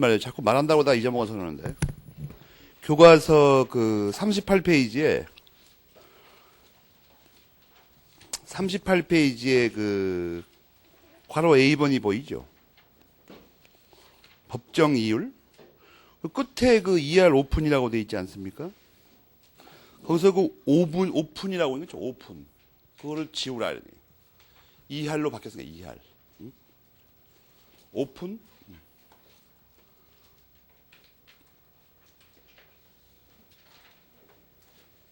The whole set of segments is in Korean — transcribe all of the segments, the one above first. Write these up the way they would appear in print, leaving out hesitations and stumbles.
말이에요. 자꾸 말한다고 다 잊어먹어서 그러는데. 교과서 그 38페이지에 그 괄호 A번이 보이죠? 법정 이율? 그 끝에 그 ER 오픈이라고 돼 있지 않습니까? 거기서 그 오픈이라고 있는 거죠. 오픈. 그거를 지우라. 이할로 바뀌었으니까 이할. 응? 오픈?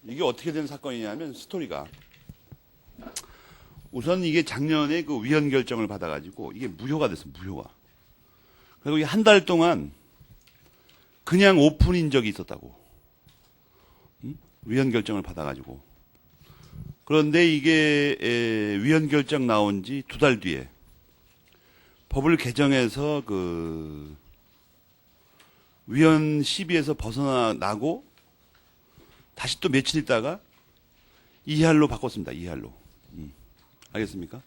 이게 어떻게 된 사건이냐면 스토리가 우선 이게 작년에 그 위헌 결정을 받아가지고 이게 무효가 됐어. 무효가. 그리고 이게 한 달 동안 그냥 오픈인 적이 있었다고. 응? 위헌 결정을 받아가지고. 그런데 이게 위헌 결정 나온 지 2달 뒤에 법을 개정해서 그 위헌 시비에서 벗어나고 다시 또 며칠 있다가 이할로 바꿨습니다. 이할로. 알겠습니까?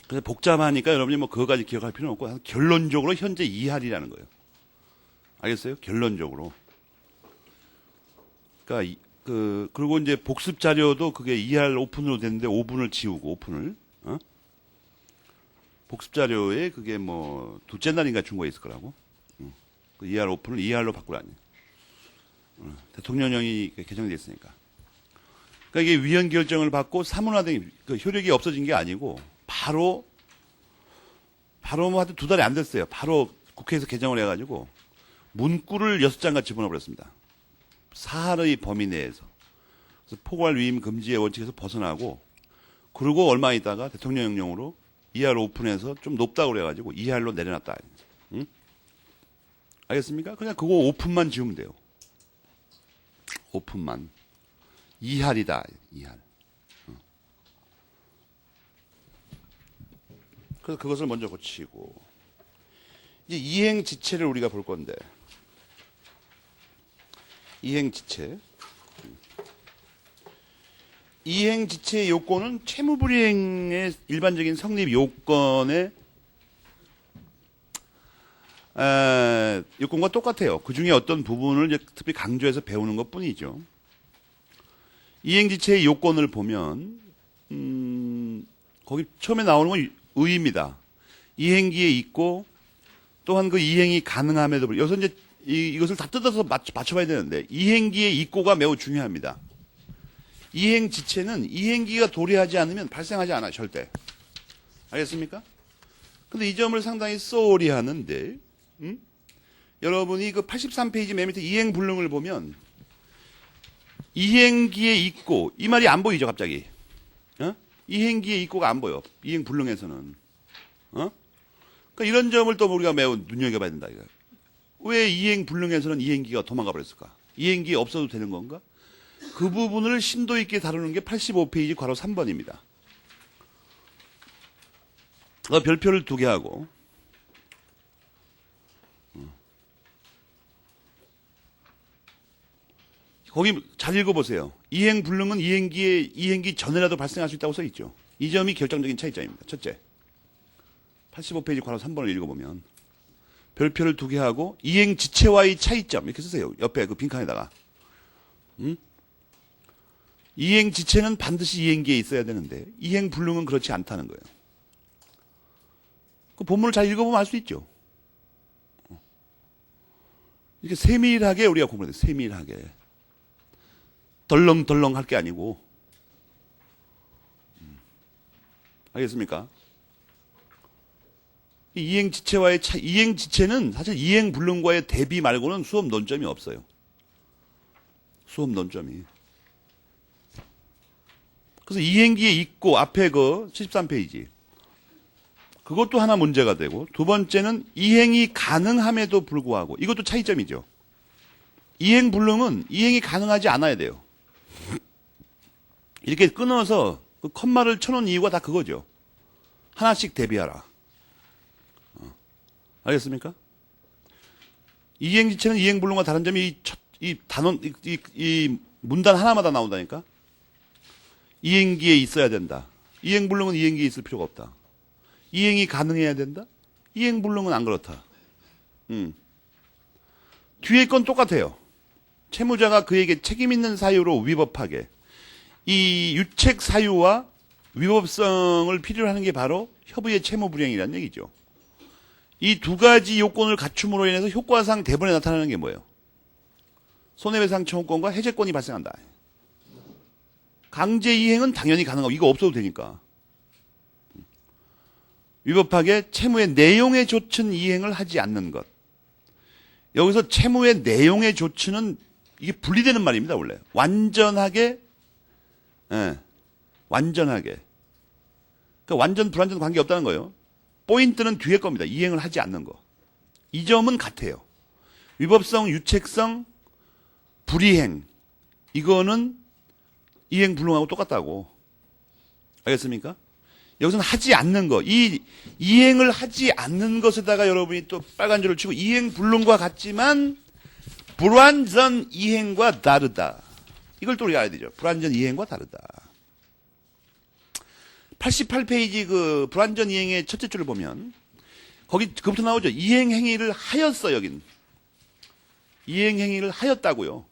그래서 복잡하니까 여러분이 뭐 그거까지 기억할 필요는 없고 결론적으로 현재 이할이라는 거예요. 알겠어요? 결론적으로. 그러니까 그리고 이제 복습 자료도 그게 이할 오픈으로 됐는데 5분을 지우고 오픈을 복습 자료에 그게 뭐 둘째 날인가 준 거 있을 거라고. 그 이할 오픈을 이할로 바꾸라니. 대통령령이 개정돼 있으니까. 그러니까 이게 위헌 결정을 받고 사문화된 그 효력이 없어진 게 아니고 바로 뭐 하여튼 2달이 안 됐어요. 바로 국회에서 개정을 해가지고 문구를 6장같이 집어넣어버렸습니다. 사할의 범위 내에서. 그래서 포괄 위임 금지의 원칙에서 벗어나고 그리고 얼마 있다가 대통령령으로 이할 오픈해서 좀 높다고 그래가지고 이할로 내려놨다. 응? 알겠습니까? 그냥 그거 오픈만 지우면 돼요. 오픈만. 이할이다. 이할. 그래서 그것을 먼저 고치고 이제 이행지체를 우리가 볼 건데 이행지체. 이행지체의 요건은 채무불이행의 일반적인 성립 요건의 요건과 똑같아요. 그 중에 어떤 부분을 이제 특히 강조해서 배우는 것 뿐이죠. 이행지체의 요건을 보면, 거기 처음에 나오는 건 의입니다. 이행기에 있고, 또한 그 이행이 가능함에도 불구하고, 여기서 이제 이것을 다 뜯어서 맞춰봐야 되는데, 이행기에 있고가 매우 중요합니다. 이행지체는 이행기가 도래하지 않으면 발생하지 않아요, 절대. 알겠습니까? 근데 이 점을 상당히 쏘리 하는데, 여러분이 그 83페이지 맨 밑에 이행불능을 보면 이행기에 있고 이 말이 안 보이죠 갑자기. 이행기에 있고가 안 보여. 이행불능에서는. 그러니까 이런 점을 또 우리가 매우 눈여겨봐야 된다. 이거. 왜 이행불능에서는 이행기가 도망가 버렸을까? 이행기 없어도 되는 건가? 그 부분을 심도 있게 다루는 게 85페이지 괄호 3번입니다. 별표를 2개 하고 거기 잘 읽어보세요. 이행불능은 이행기 전에라도 발생할 수 있다고 써있죠. 이 점이 결정적인 차이점입니다. 첫째, 85페이지 괄호 3번을 읽어보면 별표를 2개 하고 이행지체와의 차이점 이렇게 쓰세요. 옆에 그 빈칸에다가. 이행지체는 반드시 이행기에 있어야 되는데 이행불능은 그렇지 않다는 거예요. 그 본문을 잘 읽어보면 알 수 있죠. 이렇게 세밀하게 우리가 공부해야 돼요. 세밀하게. 덜렁덜렁 할 게 아니고. 알겠습니까? 이행지체와의 이행지체는 사실 이행불능과의 대비 말고는 수업 논점이 없어요. 수업 논점이. 그래서 이행기에 있고 앞에 그 73페이지. 그것도 하나 문제가 되고 두 번째는 이행이 가능함에도 불구하고 이것도 차이점이죠. 이행불능은 이행이 가능하지 않아야 돼요. 이렇게 끊어서 그 컴마를 쳐놓은 이유가 다 그거죠. 하나씩 대비하라. 알겠습니까? 이행지체는 이행불능과 다른 점이 이 단원, 이 문단 하나마다 나온다니까? 이행기에 있어야 된다. 이행불능은 이행기에 있을 필요가 없다. 이행이 가능해야 된다? 이행불능은 안 그렇다. 뒤에 건 똑같아요. 채무자가 그에게 책임 있는 사유로 위법하게. 이 유책 사유와 위법성을 필요로 하는 게 바로 협의의 채무 불이행이라는 얘기죠. 이 두 가지 요건을 갖춤으로 인해서 효과상 대본에 나타나는 게 뭐예요? 손해배상 청구권과 해제권이 발생한다. 강제 이행은 당연히 가능하고 이거 없어도 되니까. 위법하게 채무의 내용에 좇은 이행을 하지 않는 것. 여기서 채무의 내용에 좇는 이게 분리되는 말입니다, 원래. 완전하게, 예, 완전하게. 그러니까 완전 불완전 관계 없다는 거예요. 포인트는 뒤에 겁니다. 이행을 하지 않는 거. 이 점은 같아요. 위법성, 유책성, 불이행. 이거는 이행 불능하고 똑같다고. 알겠습니까? 여기서는 하지 않는 거. 이 이행을 하지 않는 것에다가 여러분이 또 빨간 줄을 치고 이행 불능과 같지만 불완전 이행과 다르다. 이걸 또 우리가 알아야 되죠. 불완전 이행과 다르다. 88페이지 그 불완전 이행의 첫째 줄을 보면 거기 그부터 나오죠. 이행 행위를 하였어 여긴. 이행 행위를 하였다고요.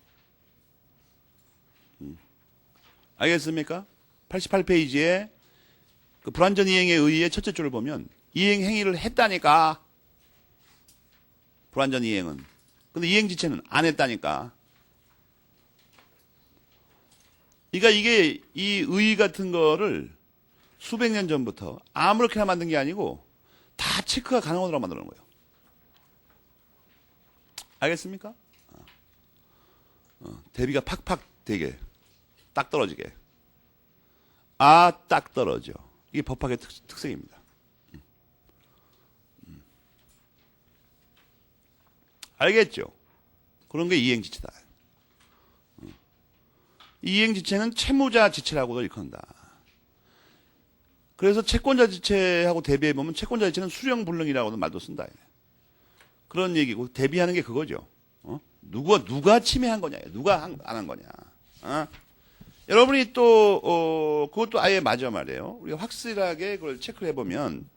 알겠습니까? 88페이지에 그 불완전 이행에 의해 첫째 줄을 보면 이행 행위를 했다니까. 불완전 이행은. 근데 이행 지체는 안 했다니까. 그러니까 이게 이 의 같은 거를 수백 년 전부터 아무렇게나 만든 게 아니고 다 체크가 가능하도록 만드는 거예요. 알겠습니까? 대비가 팍팍 되게 딱 떨어지게. 아, 딱 떨어져. 이게 법학의 특색입니다. 알겠죠? 그런 게 이행지체다. 이행지체는 채무자 지체라고도 일컫는다. 그래서 채권자 지체하고 대비해보면 채권자 지체는 수령불능이라고도 말도 쓴다. 그런 얘기고 대비하는 게 그거죠. 누가 침해한 거냐, 누가 안 한 거냐. 여러분이 또 그것도 아예 맞아 말이에요. 우리가 확실하게 그걸 체크를 해보면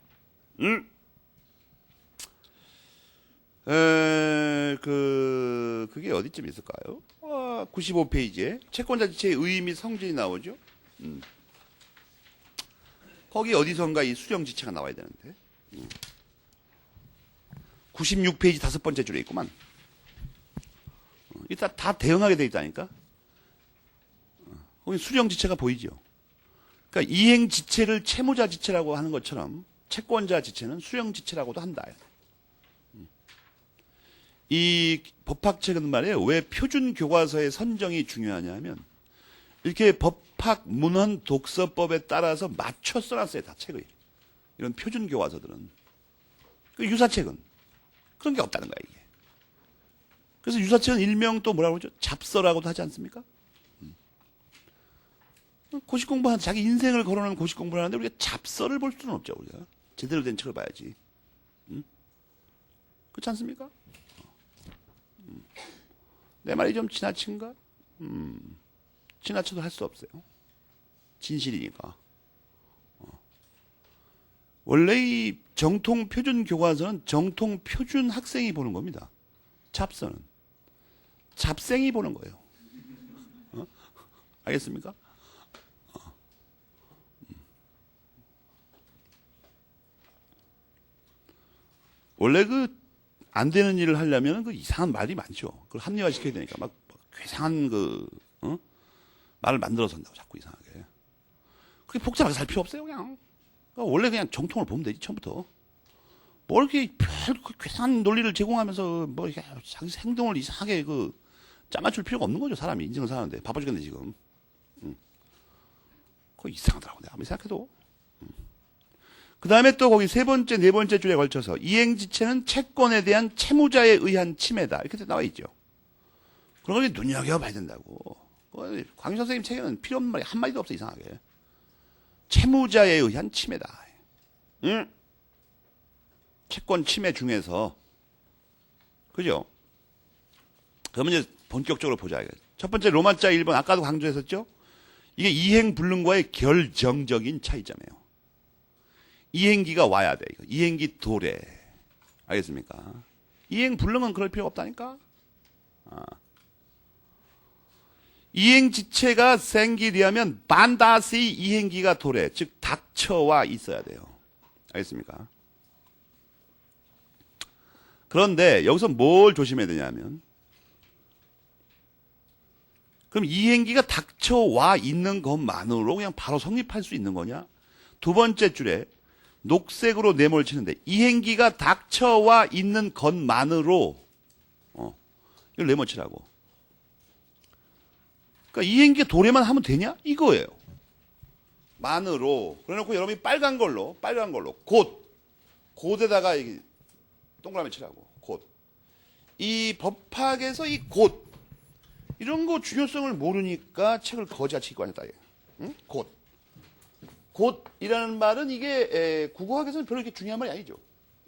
그게 어디쯤 있을까요? 95페이지에 채권자 지체의 의의 및 성질이 나오죠. 거기 어디선가 이 수령 지체가 나와야 되는데. 96페이지 다섯 번째 줄에 있구만. 이따 다 대응하게 돼 있다니까. 거기 수령 지체가 보이죠. 그러니까 이행 지체를 채무자 지체라고 하는 것처럼 채권자 지체는 수령 지체라고도 한다. 이 법학책은 말이에요. 왜 표준 교과서의 선정이 중요하냐면 이렇게 법학 문헌 독서법에 따라서 맞춰 써놨어요. 다 책을. 이런 표준 교과서들은. 유사책은 그런 게 없다는 거야 이게. 그래서 유사책은 일명 또 뭐라고 그러죠? 잡서라고도 하지 않습니까? 고시 공부하는 자기 인생을 걸어놓은 고시 공부를 하는데 우리가 잡서를 볼 수는 없죠. 우리가 제대로 된 책을 봐야지. 그렇지 않습니까? 내 말이 좀 지나친가? 지나쳐도 할 수 없어요. 진실이니까. 원래 이 정통 표준 교과서는 정통 표준 학생이 보는 겁니다. 잡서는 잡생이 보는 거예요. 알겠습니까? 원래 그 안 되는 일을 하려면 그 이상한 말이 많죠. 그걸 합리화시켜야 되니까 막 괴상한 말을 만들어서 한다고 자꾸 이상하게. 그게 복잡하게 살 필요 없어요 그냥. 그러니까 원래 그냥 정통을 보면 되지 처음부터. 뭐 이렇게 별 괴상한 논리를 제공하면서 뭐 자기 행동을 이상하게 짜맞출 필요가 없는 거죠. 사람이 인생을 사는데 바빠 죽겠네 지금. 그거 이상하더라고 내가 아무리 생각해도. 그 다음에 또 거기 세 번째, 네 번째 줄에 걸쳐서 이행지체는 채권에 대한 채무자에 의한 침해다. 이렇게 나와 있죠. 그런 걸 눈여겨봐야 된다고. 광희 선생님 책에는 필요 없는 말이 한마디도 없어, 이상하게. 채무자에 의한 침해다. 응? 채권 침해 중에서. 그죠? 그러면 이제 본격적으로 보자. 첫 번째 로마자 1번, 아까도 강조했었죠? 이게 이행불능과의 결정적인 차이점이에요. 이행기가 와야 돼. 이행기 도래. 알겠습니까? 이행 불능은 그럴 필요가 없다니까. 이행 지체가 생기려면 반드시 이행기가 도래, 즉 닥쳐와 있어야 돼요. 알겠습니까? 그런데 여기서 뭘 조심해야 되냐면, 그럼 이행기가 닥쳐와 있는 것만으로 그냥 바로 성립할 수 있는 거냐? 두 번째 줄에 녹색으로 네모를 치는데, 이행기가 닥쳐와 있는 것만으로 이걸 네모 치라고. 그러니까 이행기가 도래만 하면 되냐? 이거예요. 만으로. 그래놓고 여러분이 빨간 걸로 곧에다가 동그라미 치라고. 곧. 이 법학에서 이 곧, 이런 거 중요성을 모르니까 책을 거지같이 읽고 앉았다. 응? 곧. 곧이라는 말은 이게 국어학에서는 별로 이렇게 중요한 말이 아니죠.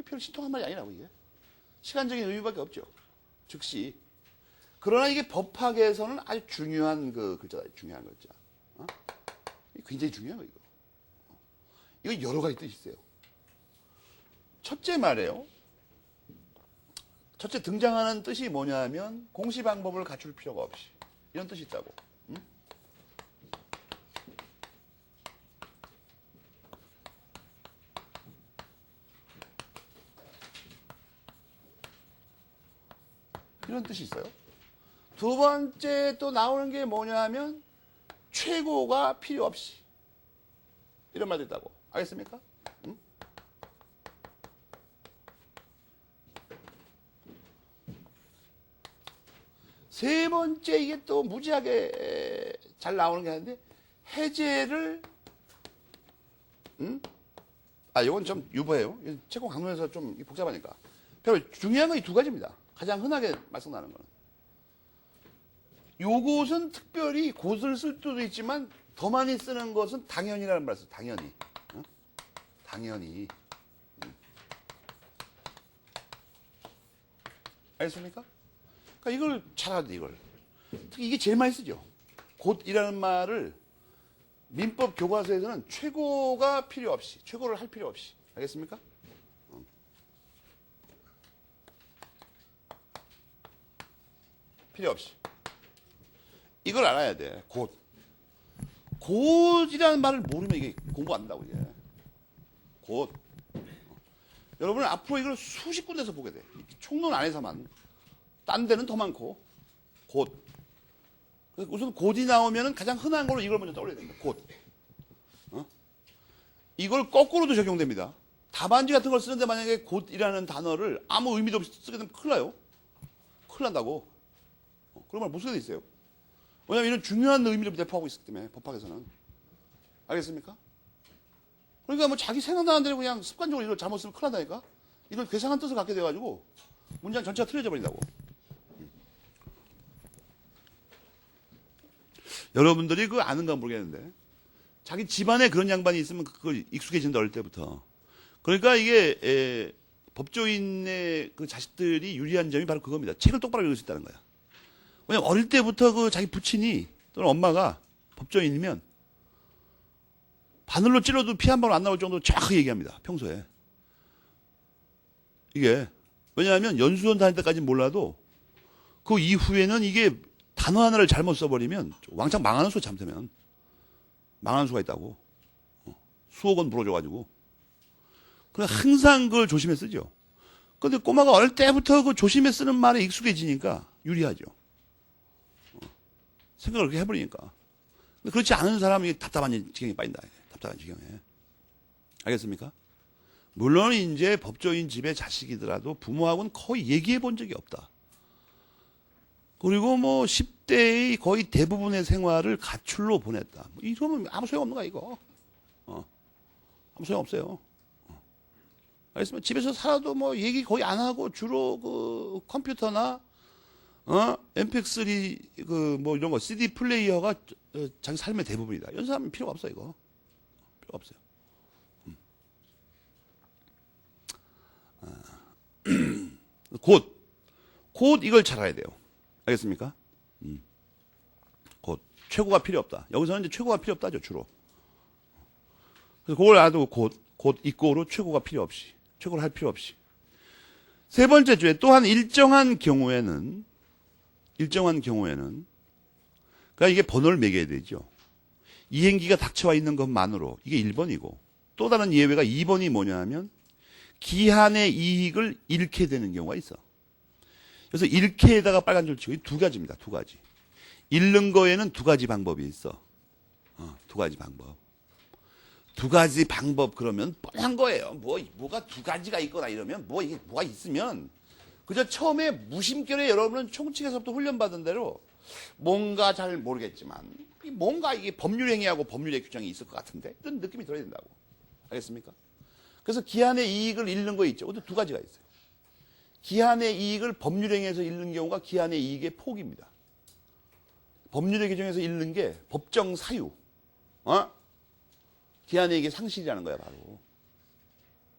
별로 신통한 말이 아니라고, 이게. 시간적인 의미밖에 없죠. 즉시. 그러나 이게 법학에서는 아주 중요한 그 글자다. 중요한 글자. 굉장히 중요한 거, 이거. 이거 여러 가지 뜻이 있어요. 첫째 말이에요. 첫째 등장하는 뜻이 뭐냐면 공시 방법을 갖출 필요가 없이, 이런 뜻이 있다고. 응? 이런 뜻이 있어요. 두 번째 또 나오는 게 뭐냐면 최고가 필요 없이, 이런 말도 있다고. 알겠습니까? 응? 세 번째, 이게 또 무지하게 잘 나오는 게 하는데, 해제를, 이건 좀 유보해요. 채권 강론에서 좀 복잡하니까. 별로 중요한 건 이 두 가지입니다. 가장 흔하게 말씀나는 거는. 요것은 특별히 곧을 쓸 수도 있지만 더 많이 쓰는 것은 당연이라는 말을 써요. 당연히. 당연히. 알겠습니까? 그러니까 이걸 잘 알아야 돼, 이걸. 특히 이게 제일 많이 쓰죠. 곧이라는 말을 민법 교과서에서는 최고가 필요 없이, 최고를 할 필요 없이. 알겠습니까? 필요 없이. 이걸 알아야 돼. 곧. 곧이라는 말을 모르면 이게 공부 안 된다고, 이게. 곧. 여러분은 앞으로 이걸 수십 군데서 보게 돼. 총론 안에서만. 딴 데는 더 많고. 곧. 우선 곧이 나오면은 가장 흔한 걸로 이걸 먼저 떠올려야 됩니다. 곧. 이걸 거꾸로도 적용됩니다. 답안지 같은 걸 쓰는데 만약에 곧이라는 단어를 아무 의미도 없이 쓰게 되면 큰일 나요. 큰일 난다고. 그러면 못 쓰게 돼 있어요. 왜냐하면 이런 중요한 의미를 내포하고 있기 때문에, 법학에서는. 알겠습니까? 그러니까 뭐 자기 생각나는 대로 그냥 습관적으로 이걸 잘못 쓰면 큰일 난다니까? 이걸 괴상한 뜻을 갖게 돼가지고 문장 전체가 틀려져 버린다고. 여러분들이 그거 아는가 모르겠는데, 자기 집안에 그런 양반이 있으면 그걸 익숙해진다, 어릴 때부터. 그러니까 이게 법조인의 그 자식들이 유리한 점이 바로 그겁니다. 책을 똑바로 읽을 수 있다는 거야. 왜냐면 어릴 때부터 그 자기 부친이 또는 엄마가 법조인이면 바늘로 찔러도 피 한 방 안 나올 정도로 정확하게 얘기합니다. 평소에. 이게 왜냐하면 연수원 다닐 때까지는 몰라도 그 이후에는 이게 단어 하나를 잘못 써버리면 왕창 망하는 수가 잘못하면 망하는 수가 있다고. 수억 원 물어줘가지고. 그래서 항상 그걸 조심해 쓰죠. 근데 꼬마가 어릴 때부터 그 조심해 쓰는 말에 익숙해지니까 유리하죠. 생각을 그렇게 해버리니까. 근데 그렇지 않은 사람이 답답한 지경에 빠진다. 답답한 지경에. 알겠습니까? 물론 이제 법조인 집의 자식이더라도 부모하고는 거의 얘기해 본 적이 없다. 그리고 뭐 10대의 거의 대부분의 생활을 가출로 보냈다. 뭐 이러면 아무 소용 없는 거야, 이거. 아무 소용 없어요. 알겠습니까? 집에서 살아도 뭐 얘기 거의 안 하고 주로 그 컴퓨터나 MP3 그 뭐 이런 거 CD 플레이어가 자기 삶의 대부분이다. 이런 사람은 필요가 없어, 이거. 필요가 없어요. 곧 이걸 잘 알아야 돼요. 알겠습니까? 곧 최고가 필요 없다. 여기서는 이제 최고가 필요 없다죠, 주로. 그래서 그걸 알아도 곧 이꼬로 최고가 필요 없이, 최고를 할 필요 없이. 세 번째 주에 또한 일정한 경우에는 그러니까 이게 번호를 매겨야 되죠. 이행기가 닥쳐와 있는 것만으로 이게 1번이고 또 다른 예외가 2번이 뭐냐 하면 기한의 이익을 잃게 되는 경우가 있어. 그래서 잃게에다가 빨간 줄 치고 두 가지입니다. 두 가지. 잃는 거에는 두 가지 방법이 있어. 두 가지 방법. 두 가지 방법 그러면 뻔한 거예요. 뭐가 두 가지가 있거나 이러면 이게 뭐가 있으면 그저 처음에 무심결에 여러분은 총칙에서부터 훈련받은 대로 뭔가 잘 모르겠지만 뭔가 이게 법률행위하고 법률의 규정이 있을 것 같은데 이런 느낌이 들어야 된다고. 알겠습니까? 그래서 기한의 이익을 잃는 거 있죠. 두 가지가 있어요. 기한의 이익을 법률행위에서 잃는 경우가 기한의 이익의 폭입니다. 법률의 규정에서 잃는 게 법정 사유. 기한의 이익의 상실이라는 거야 바로.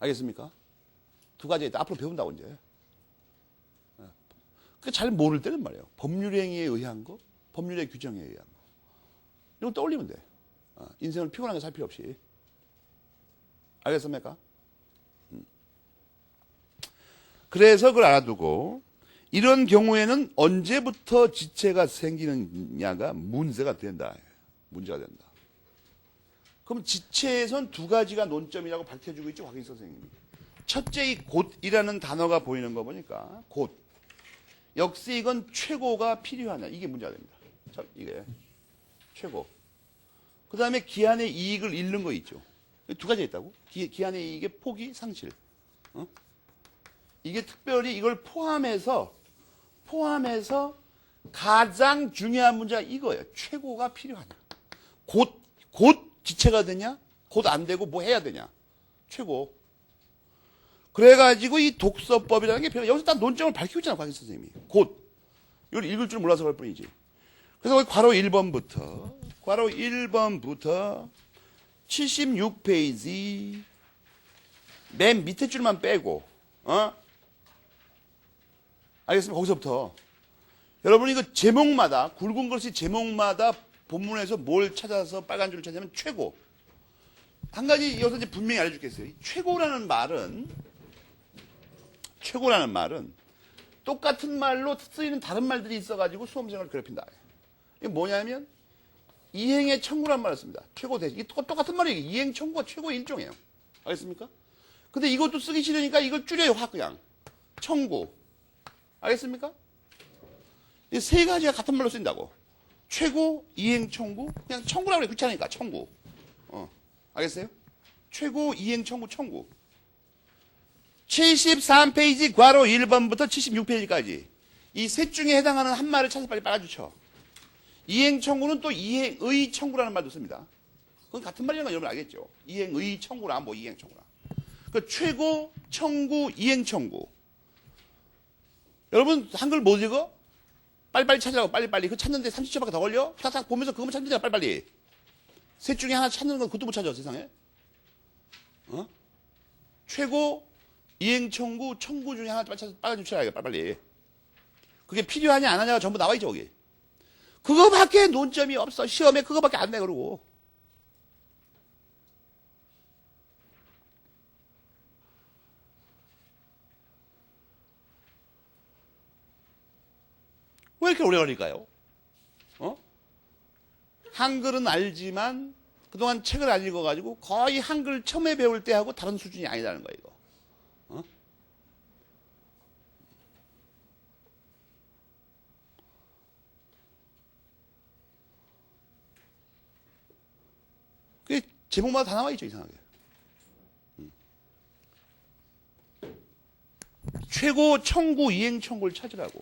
알겠습니까? 두 가지 있다. 앞으로 배운다고 이제. 그 잘 모를 때는 말이에요. 법률 행위에 의한 거, 법률의 규정에 의한 거. 이거 떠올리면 돼. 인생을 피곤하게 살 필요 없이. 알겠습니까? 그래서 그걸 알아두고 이런 경우에는 언제부터 지체가 생기느냐가 문제가 된다. 문제가 된다. 그럼 지체에선 두 가지가 논점이라고 밝혀주고 있죠. 곽인 선생님이. 첫째 이 곧이라는 단어가 보이는 거 보니까 곧. 역시 이건 최고가 필요하냐. 이게 문제가 됩니다. 이게 최고. 그 다음에 기한의 이익을 잃는 거 있죠. 두 가지 있다고. 기한의 이익의 포기, 상실. 이게 특별히 이걸 포함해서 가장 중요한 문제가 이거예요. 최고가 필요하냐. 곧 지체가 되냐? 곧 안 되고 뭐 해야 되냐? 최고. 그래가지고 이 독서법이라는 게 여기서 딱 논점을 밝히고 있잖아, 곽인 선생님이. 곧. 이걸 읽을 줄 몰라서 그럴 뿐이지. 그래서 괄호 1번부터 76페이지 맨 밑에 줄만 빼고, 알겠습니까? 거기서부터. 여러분 이거 제목마다, 굵은 글씨 제목마다 본문에서 뭘 찾아서 빨간 줄을 찾냐면 최고. 한 가지 여기서 이제 분명히 알려주겠어요. 최고라는 말은 똑같은 말로 쓰이는 다른 말들이 있어가지고 수험생을 괴롭힌다. 이게 뭐냐면 이행의 청구란 말을 씁니다. 최고 대신. 이게 똑같은 말이에요. 이행 청구가 최고의 일종이에요. 알겠습니까? 근데 이것도 쓰기 싫으니까 이걸 줄여요. 확 그냥. 청구. 알겠습니까? 이 세 가지가 같은 말로 쓰인다고. 최고, 이행 청구. 그냥 청구라고 그래. 귀찮으니까 청구. 알겠어요? 최고, 이행 청구, 청구. 73페이지 괄호 1번부터 76페이지까지 이 셋 중에 해당하는 한 말을 찾아서 빨리 빨아주죠. 이행 청구는 또 이행의 청구라는 말도 씁니다. 그건 같은 말이라는 건 여러분 알겠죠. 이행의 청구랑 뭐 이행 청구랑. 그 최고, 청구, 이행 청구. 여러분 한글 못 읽어? 빨리빨리 찾으라고 빨리빨리. 그 찾는데 30초밖에 더 걸려? 탁탁 보면서 그것만 찾는 데가 빨리빨리. 셋 중에 하나 찾는 건 그것도 못 찾아 세상에. 최고, 이행 청구, 청구 중에 하나 빨리 주셔야 빨리빨리. 그게 필요하냐 안 하냐가 전부 나와 있죠 거기. 그거밖에 논점이 없어. 시험에 그거밖에 안 내 그러고. 왜 이렇게 오래 걸릴까요? 한글은 알지만 그동안 책을 안 읽어가지고 거의 한글 처음에 배울 때하고 다른 수준이 아니라는 거예요 이거. 그게 제목마다 다 나와 있죠 이상하게. 최고 청구 이행 청구를 찾으라고.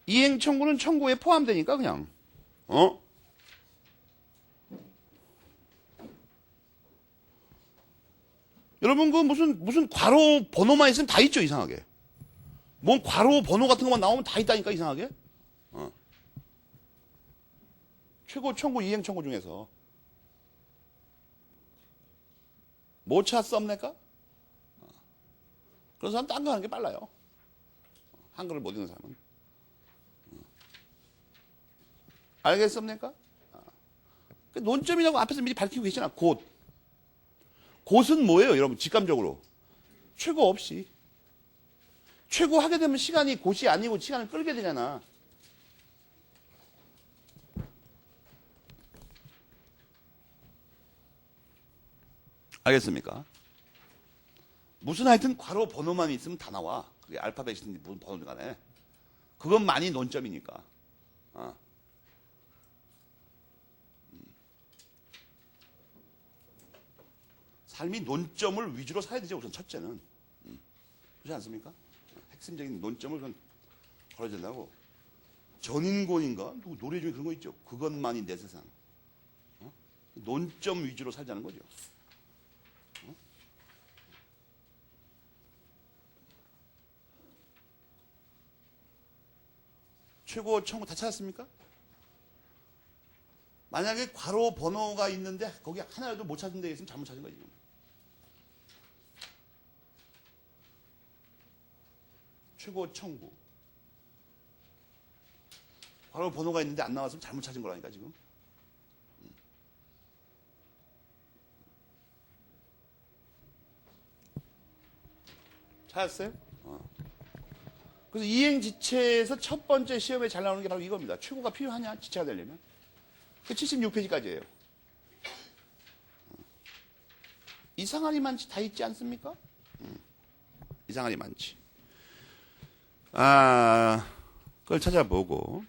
이행 청구는 청구에 포함되니까 그냥 여러분 그 무슨 괄호 번호만 있으면 다 있죠 이상하게. 뭔 괄호 번호 같은 것만 나오면 다 있다니까 이상하게. 최고 청구 이행 청구 중에서 뭐 찾습니까? 그런 사람 딴 거 하는 게 빨라요. 한글을 못 읽는 사람은. 알겠습니까? 그 논점이라고 앞에서 미리 밝히고 계시나? 곧. 곧은 뭐예요, 여러분? 직감적으로. 최고 없이. 최고 하게 되면 시간이 곧이 아니고 시간을 끌게 되잖아. 알겠습니까? 무슨 하여튼 괄호 번호만 있으면 다 나와. 그게 알파벳이든지 무슨 번호든 간에. 그것만이 논점이니까. 어. 삶이 논점을 위주로 사야 되죠. 우선 첫째는. 그렇지 않습니까? 핵심적인 논점을 우선 걸어야 된다고. 전인권인가? 노래 중에 그런 거 있죠. 그것만이 내 세상. 어? 논점 위주로 살자는 거죠. 어? 최고 청구 다 찾았습니까? 만약에 괄호 번호가 있는데 거기 하나라도 못 찾은 데 있으면 잘못 찾은 거지. 최고 청구. 괄호 번호가 있는데 안 나왔으면 잘못 찾은 거라니까 지금. 찾았어요? 그래서 이행지체에서 첫 번째 시험에 잘 나오는 게 바로 이겁니다. 최고가 필요하냐? 지체가 되려면. 그 76페이지까지예요. 이상하리 많지 다 있지 않습니까? 이상하리 많지. 그걸 찾아보고.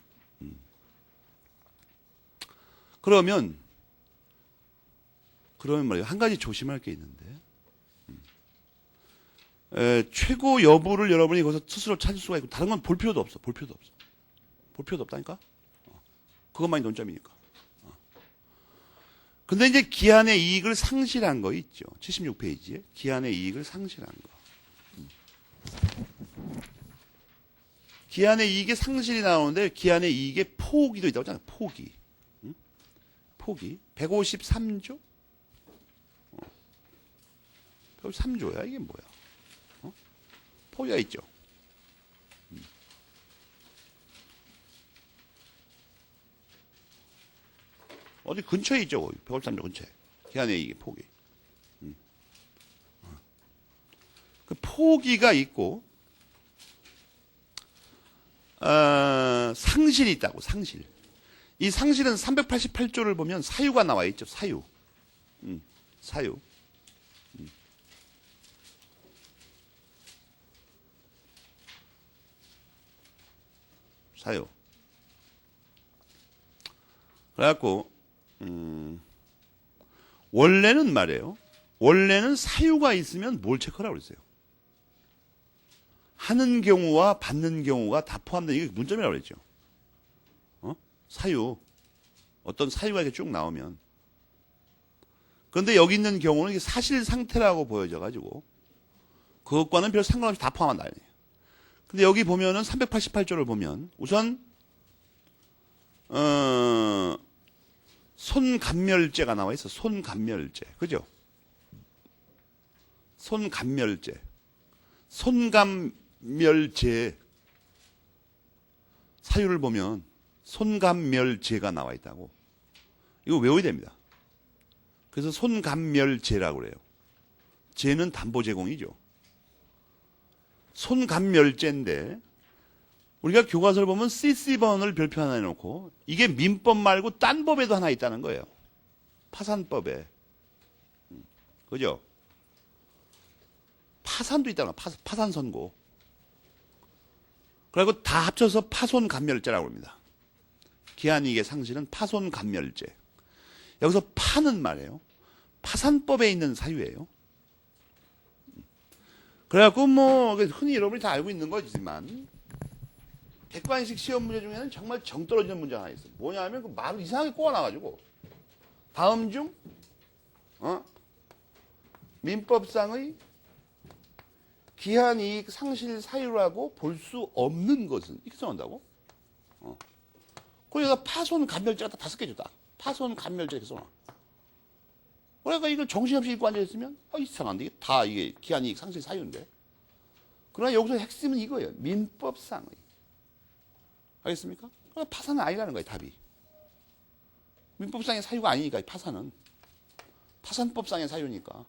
그러면 말이에요. 한 가지 조심할 게 있는데. 최고 여부를 여러분이 거기서 스스로 찾을 수가 있고, 다른 건 볼 필요도 없어. 볼 필요도 없어. 볼 필요도 없다니까? 그것만이 논점이니까. 근데 이제 기한의 이익을 상실한 거 있죠. 76페이지에. 기한의 이익을 상실한 거. 기한의 이익의 상실이 나오는데, 기한의 이익의 포기도 있다고 하잖아요. 포기. 포기. 153조? 153조야? 이게 뭐야? 포기가 있죠. 어디 근처에 있죠. 153조 근처에. 기한의 이익의 포기. 그 포기가 있고, 상실이 있다고, 상실. 이 상실은 388조를 보면 사유가 나와 있죠. 사유. 사유. 사유. 그래갖고, 원래는 말이에요. 원래는 사유가 있으면 뭘 체크하라고 그랬어요. 하는 경우와 받는 경우가 다 포함된 이게 문점이라고 그랬죠. 사유. 어떤 사유가 이렇게 쭉 나오면. 그런데 여기 있는 경우는 이게 사실 상태라고 보여져가지고, 그것과는 별 상관없이 다 포함한다. 근데 여기 보면은 388조를 보면, 우선, 손감멸죄가 나와 있어. 손감멸죄. 그죠? 손감멸죄. 손감멸죄. 사유를 보면 손감멸죄가 나와 있다고. 이거 외워야 됩니다. 그래서 손감멸죄라고 그래요. 죄는 담보 제공이죠. 손감멸죄인데 우리가 교과서를 보면 CC번을 별표 하나 해놓고 이게 민법 말고 딴 법에도 하나 있다는 거예요. 파산법에. 그죠? 파산도 있다는 거예요. 파산 선고. 그리고 다 합쳐서 파손감멸죄라고 합니다. 기한이익의 상실은 파손감멸죄. 여기서 파는 말이에요. 파산법에 있는 사유예요. 그래갖고 뭐 흔히 여러분이 다 알고 있는 거지만 객관식 시험 문제 중에는 정말 정 떨어지는 문제가 하나 있어요. 뭐냐면 그 말을 이상하게 꼬아놔가지고 다음 중 민법상의 기한이익 상실 사유라고 볼 수 없는 것은 이렇게 써놓는다고? 그러니까 파손감멸죄가 다 5개 줬다. 파손감멸죄 이렇게 써놔. 그러니까 이걸 정신없이 읽고 앉아있으면 이상한데 이게 다 이게 기한이익 상실 사유인데. 그러나 여기서 핵심은 이거예요. 민법상의. 알겠습니까? 그러니까 파산은 아니라는 거예요. 답이. 민법상의 사유가 아니니까 파산은. 파산법상의 사유니까.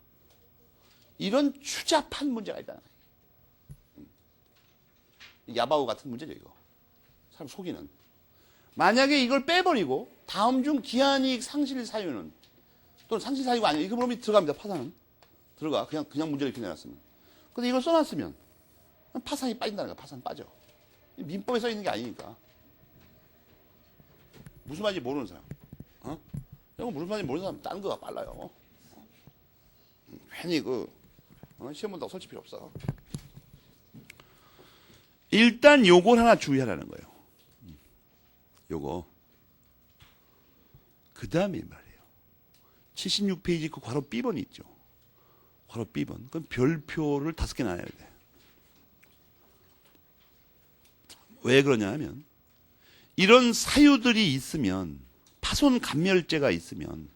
이런 추잡한 문제가 있다는 거예요. 야바오 같은 문제죠, 이거. 사람 속이는. 만약에 이걸 빼버리고 다음 중 기한이익 상실 사유는 또는 상실 사유가 아니에요. 이거 그러면 들어갑니다. 파산은. 들어가. 그냥 문제를 이렇게 내놨으면. 근데 이걸 써놨으면 파산이 빠진다는 거야. 파산 빠져. 민법에 써 있는 게 아니니까. 무슨 말인지 모르는 사람. 이거 무슨 말인지 모르는 사람 다른 거가 빨라요. 괜히 시험 본다고 설치 필요 없어. 일단 요걸 하나 주의하라는 거예요. 요거. 그 다음에 말이에요. 76페이지 그 괄호 B번이 있죠. 괄호 B번. 그럼 별표를 5개 놔야 돼. 왜 그러냐 하면 이런 사유들이 있으면 파손 감멸죄가 있으면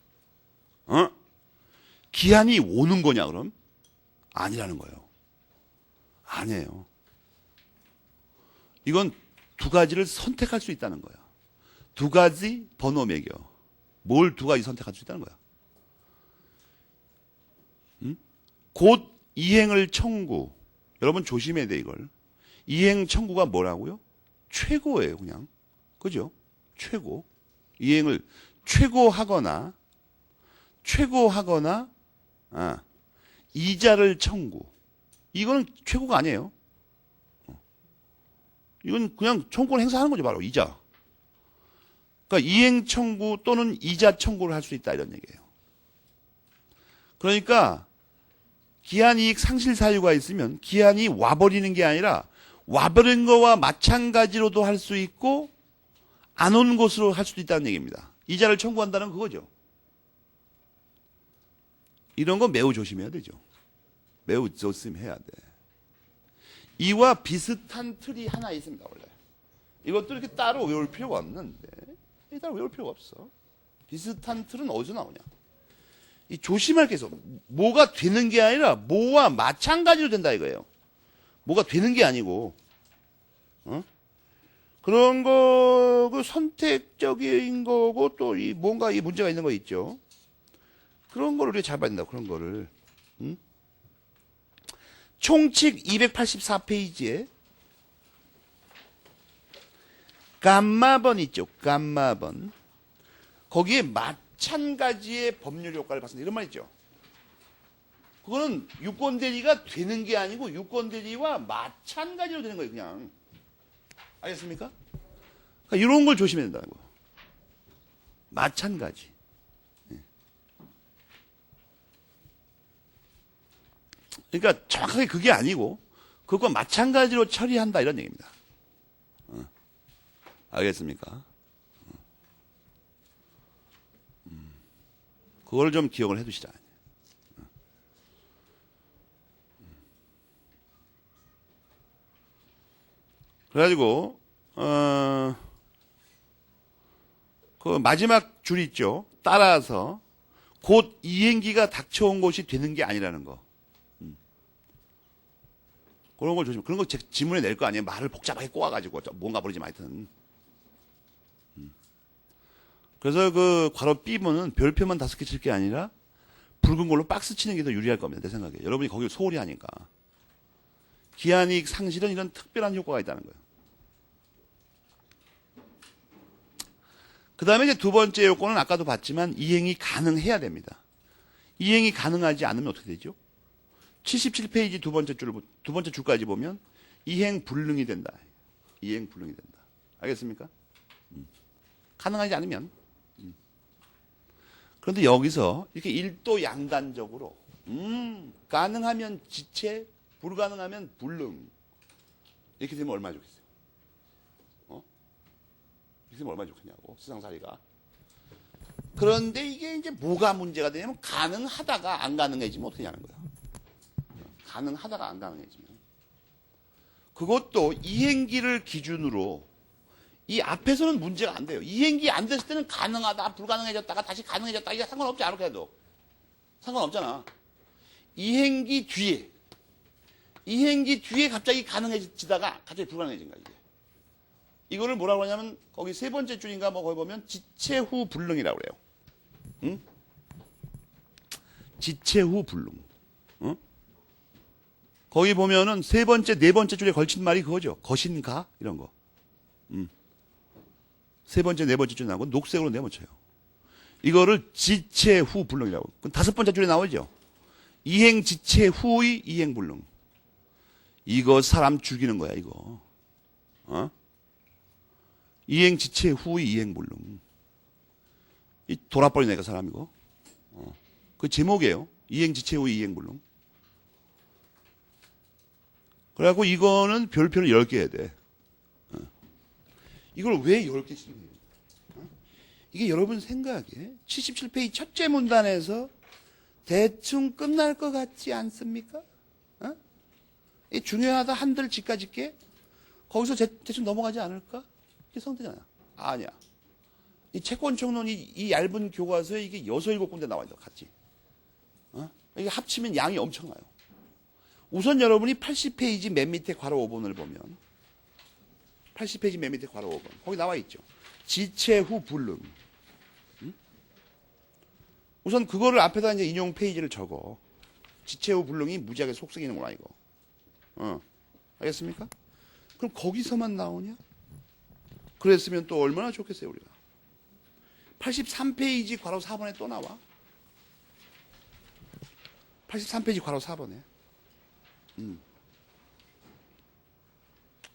기한이 오는 거냐 그럼? 아니라는 거예요. 아니에요. 이건 두 가지를 선택할 수 있다는 거야. 두 가지 번호 매겨. 뭘 두 가지 선택할 수 있다는 거야. 곧 이행을 청구. 여러분 조심해야 돼 이걸. 이행 청구가 뭐라고요? 최고예요 그냥. 그죠? 최고. 이행을 최고하거나 이자를 청구. 이거는 최고가 아니에요. 이건 그냥 청구권 행사하는 거죠 바로 이자. 그러니까 이행 청구 또는 이자 청구를 할 수 있다 이런 얘기예요. 그러니까 기한이익 상실 사유가 있으면 기한이 와버리는 게 아니라 와버린 거와 마찬가지로도 할 수 있고 안 온 것으로 할 수도 있다는 얘기입니다. 이자를 청구한다는 그거죠. 이런 건 매우 조심해야 되죠. 매우 조심해야 돼. 이와 비슷한 틀이 하나 있습니다. 원래. 이것도 이렇게 따로 외울 필요가 없는데 따로 외울 필요가 없어. 비슷한 틀은 어디서 나오냐. 이 조심할 게 있어. 뭐가 되는 게 아니라 뭐와 마찬가지로 된다 이거예요. 뭐가 되는 게 아니고 그런 거, 그 선택적인 거고 또 이 뭔가 이 문제가 있는 거 있죠. 그런 거를 우리가 잘 봐야 된다. 그런 거를. 총칙 284페이지에 감마번 있죠. 감마번. 거기에 마찬가지의 법률 효과를 봤습니다. 이런 말 있죠. 그거는 유권 대리가 되는 게 아니고 유권 대리와 마찬가지로 되는 거예요. 그냥. 알겠습니까? 그러니까 이런 걸 조심해야 된다는 거예요. 마찬가지. 그러니까 정확하게 그게 아니고 그것과 마찬가지로 처리한다 이런 얘기입니다. 알겠습니까? 그걸 좀 기억을 해두시자. 그래가지고 그 마지막 줄 있죠. 따라서 곧 이행기가 닥쳐온 것이 되는 게 아니라는 거. 그런 걸 조심. 그런 거 지문에 낼 거 아니에요. 말을 복잡하게 꼬아가지고 뭔가 버리지 마 하여튼. 그래서 그 괄호 B번은 별표만 5개 칠 게 아니라 붉은 걸로 박스 치는 게 더 유리할 겁니다. 내 생각에. 여러분이 거기 소홀히 하니까. 기한이익 상실은 이런 특별한 효과가 있다는 거예요. 그 다음에 이제 두 번째 요건은 아까도 봤지만 이행이 가능해야 됩니다. 이행이 가능하지 않으면 어떻게 되죠? 77페이지 두 번째 줄까지 보면 이행 불능이 된다. 이행 불능이 된다. 알겠습니까? 가능하지 않으면. 그런데 여기서 이렇게 일도 양단적으로 가능하면 지체, 불가능하면 불능. 이렇게 되면 얼마나 좋겠어요? 이렇게 되면 얼마나 좋겠냐고, 세상살이가. 그런데 이게 이제 뭐가 문제가 되냐면 가능하다가 안 가능해지면 어떻게 하는 거야? 가능하다가 안 가능해지면. 그것도 이행기를 기준으로 이 앞에서는 문제가 안 돼요. 이행기 안 됐을 때는 가능하다, 불가능해졌다가 다시 가능해졌다. 이게 상관없지 않을까 해도. 상관없잖아. 이행기 뒤에 갑자기 가능해지다가 갑자기 불가능해진 거야, 이게. 이거를 뭐라고 하냐면 거기 세 번째 줄인가 뭐 거기 보면 지체 후 불능이라고 그래요. 응? 지체 후 불능. 응? 거기 보면은 세 번째, 네 번째 줄에 걸친 말이 그거죠. 것인가? 이런 거. 세 번째, 네 번째 줄에 나오고 녹색으로 네모쳐요. 이거를 지체 후 불능이라고. 그럼 다섯 번째 줄에 나오죠. 이행 지체 후의 이행 불능. 이거 사람 죽이는 거야, 이거. 이행 지체 후의 이행 불능. 이 돌아버리네, 그 사람 이거. 그 제목이에요. 이행 지체 후의 이행 불능. 그래갖고 이거는 별표를 10개 해야 돼. 이걸 왜 10개 쓰는 거예요? 이게 여러분 생각에 77페이지 첫째 문단에서 대충 끝날 것 같지 않습니까? 이 중요하다 한들 집까짓게 거기서 대충 넘어가지 않을까? 이게 성대잖아. 아니야. 이 채권 총론이 이 얇은 교과서에 이게 6, 7군데 나와 있어, 같이. 이게 합치면 양이 엄청나요. 우선 여러분이 80페이지 맨 밑에 괄호 5번을 보면 80페이지 맨 밑에 괄호 5번 거기 나와 있죠. 지체 후 불능. 우선 그거를 앞에다 이제 인용 페이지를 적어. 지체 후 불능이 무지하게 속썩이는구나 이거. 알겠습니까? 그럼 거기서만 나오냐? 그랬으면 또 얼마나 좋겠어요 우리가. 83페이지 괄호 4번에 또 나와. 83페이지 괄호 4번에.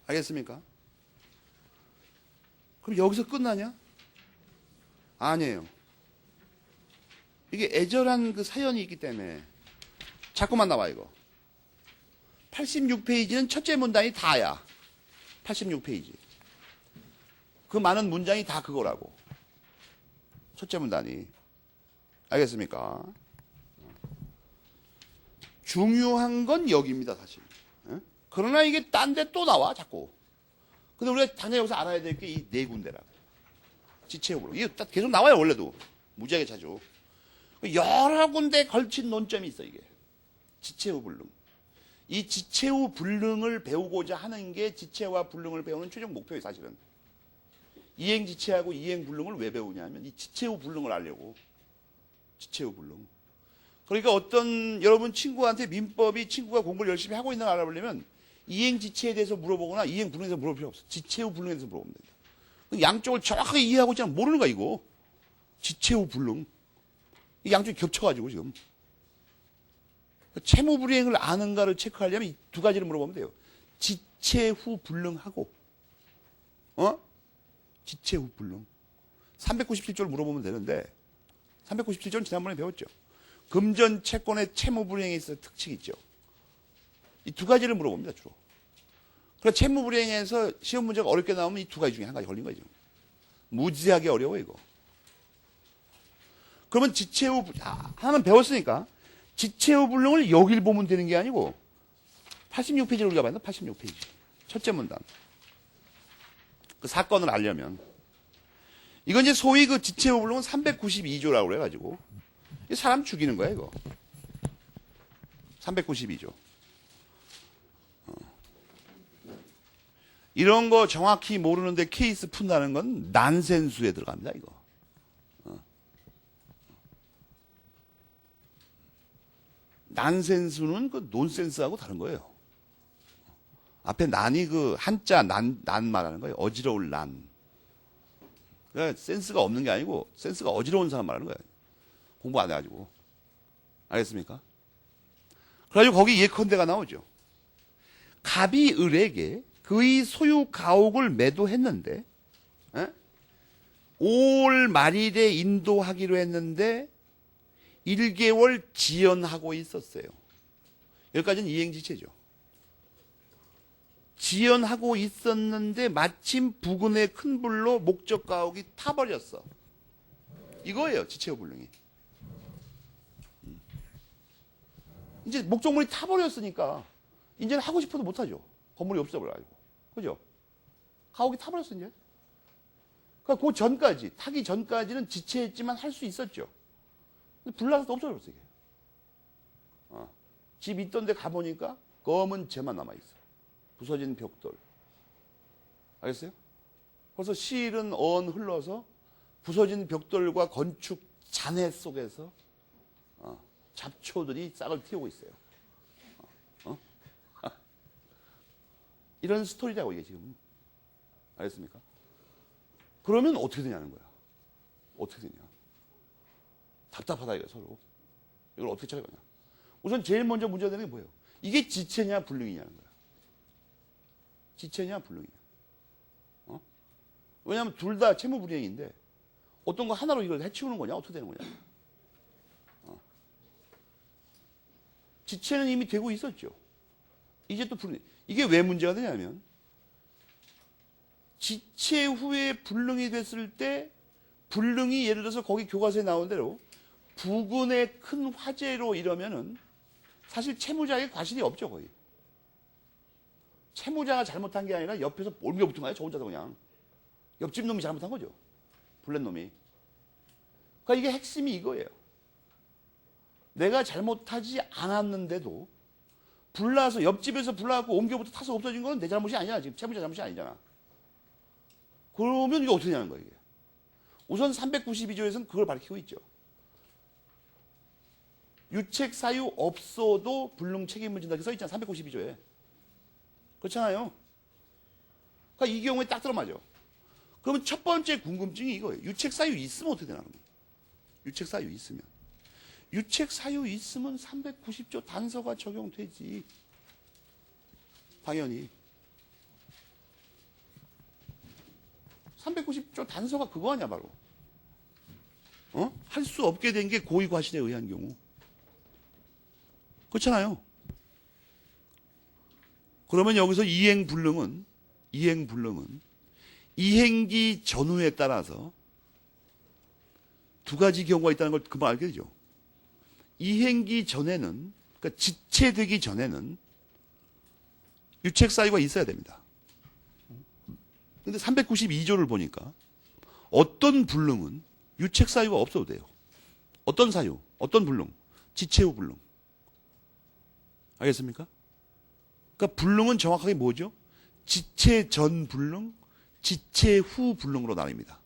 알겠습니까? 그럼 여기서 끝나냐? 아니에요. 이게 애절한 그 사연이 있기 때문에 자꾸만 나와 이거. 86페이지는 첫째 문단이 다야. 86페이지. 그 많은 문장이 다 그거라고. 첫째 문단이. 알겠습니까? 중요한 건 여기입니다, 사실. 그러나 이게 딴 데 또 나와, 자꾸. 근데 우리가 당장 여기서 알아야 될 게 이 네 군데라고. 지체후불능. 이게 계속 나와요, 원래도. 무지하게 자주. 여러 군데 걸친 논점이 있어, 이게. 지체후불능. 이 지체후불능을 배우고자 하는 게 지체와 불능을 배우는 최종 목표예요, 사실은. 이행지체하고 이행불능을 왜 배우냐면 이 지체후불능을 알려고. 지체후불능. 그러니까 어떤 여러분 친구한테 민법이 친구가 공부를 열심히 하고 있는 걸 알아보려면 이행지체에 대해서 물어보거나 이행불능에 대해서 물어볼 필요 없어. 지체후불능에 대해서 물어보면 된다. 양쪽을 정확하게 이해하고 있지 않으면 모르는 거야, 이거. 지체후불능. 이 양쪽이 겹쳐가지고 지금. 채무불이행을 아는가를 체크하려면 이 두 가지를 물어보면 돼요. 지체후불능하고 지체후불능. 397조를 물어보면 되는데 397조는 지난번에 배웠죠. 금전 채권의 채무불이행에 있어 특징이 있죠. 이 두 가지를 물어봅니다, 주로. 그래서 채무불이행에서 시험 문제가 어렵게 나오면 이 두 가지 중에 한 가지 걸린 거죠. 무지하게 어려워, 이거. 그러면 지체후, 하나는 배웠으니까 지체후불능을 여길 보면 되는 게 아니고 86페이지를 우리가 봤나? 86페이지. 첫째 문단. 그 사건을 알려면. 이건 이제 소위 그 지체후불능은 392조라고 그래가지고 사람 죽이는 거야, 이거. 392조. 이런 거 정확히 모르는데 케이스 푼다는 건 난센수에 들어갑니다, 이거. 난센수는 그 논센스하고 다른 거예요. 앞에 난이 그 한자 난 말하는 거예요. 어지러울 난. 그러니까 센스가 없는 게 아니고 센스가 어지러운 사람 말하는 거예요. 공부 안 해가지고. 알겠습니까? 그래가지고 거기 예컨대가 나오죠. 갑이 을에게 그의 소유 가옥을 매도했는데 5월 말일에 인도하기로 했는데 1개월 지연하고 있었어요. 여기까지는 이행지체죠. 지연하고 있었는데 마침 부근의 큰 불로 목적 가옥이 타버렸어. 이거예요, 지체후불능이. 이제 목적물이 타버렸으니까 이제는 하고 싶어도 못하죠. 건물이 없어버려가지고. 그죠? 가옥이 타버렸어, 이제. 그러니까 그 전까지, 타기 전까지는 지체했지만 할 수 있었죠. 근데 불나서 없어졌어, 이게. 집 있던 데 가보니까 검은 재만 남아있어. 부서진 벽돌. 알겠어요? 벌써 실은 흘러서 부서진 벽돌과 건축 잔해 속에서 잡초들이 싹을 틔우고 있어요. 이런 스토리라고 이게 지금. 알겠습니까? 그러면 어떻게 되냐는 거야. 어떻게 되냐. 답답하다 이거 서로. 이걸 어떻게 찾아가냐. 우선 제일 먼저 문제가 되는 게 뭐예요? 이게 지체냐 불능이냐는 거야. 지체냐 불능이냐. 왜냐하면 둘 다 채무불이행인데 어떤 거 하나로 이걸 해치우는 거냐? 어떻게 되는 거냐? 지체는 이미 되고 있었죠. 이제 또 불능. 이게 왜 문제가 되냐면 지체 후에 불능이 됐을 때 불능이 예를 들어서 거기 교과서에 나온 대로 부근의 큰 화재로 이러면은 사실 채무자에게 과실이 없죠, 거의. 채무자가 잘못한 게 아니라 옆에서 옮겨붙은 거야, 저 혼자서 그냥. 옆집 놈이 잘못한 거죠. 블랙 놈이. 그러니까 이게 핵심이 이거예요. 내가 잘못하지 않았는데도 불나서 옆집에서 불나갖고 옮겨부터 타서 없어진 건 내 잘못이 아니야. 지금 채무자 잘못이 아니잖아. 그러면 이게 어떻게 되냐는 거예요. 이게. 우선 392조에서는 그걸 밝히고 있죠. 유책 사유 없어도 불능 책임을 진다. 이렇게 써 있잖아. 392조에. 그렇잖아요. 그러니까 이 경우에 딱 들어맞아. 그러면 첫 번째 궁금증이 이거예요. 유책 사유 있으면 어떻게 되나? 유책 사유 있으면. 유책 사유 있으면 390조 단서가 적용되지. 당연히. 390조 단서가 그거 아니야, 바로. 할 수 없게 된 게 고의과실에 의한 경우. 그렇잖아요. 그러면 여기서 이행불능은 이행기 전후에 따라서 두 가지 경우가 있다는 걸 금방 알게 되죠. 이행기 전에는, 그러니까 지체되기 전에는 유책 사유가 있어야 됩니다. 근데 392조를 보니까 어떤 불능은 유책 사유가 없어도 돼요. 어떤 사유, 어떤 불능, 지체 후 불능. 알겠습니까? 그러니까 불능은 정확하게 뭐죠? 지체 전 불능, 지체 후 불능으로 나뉩니다.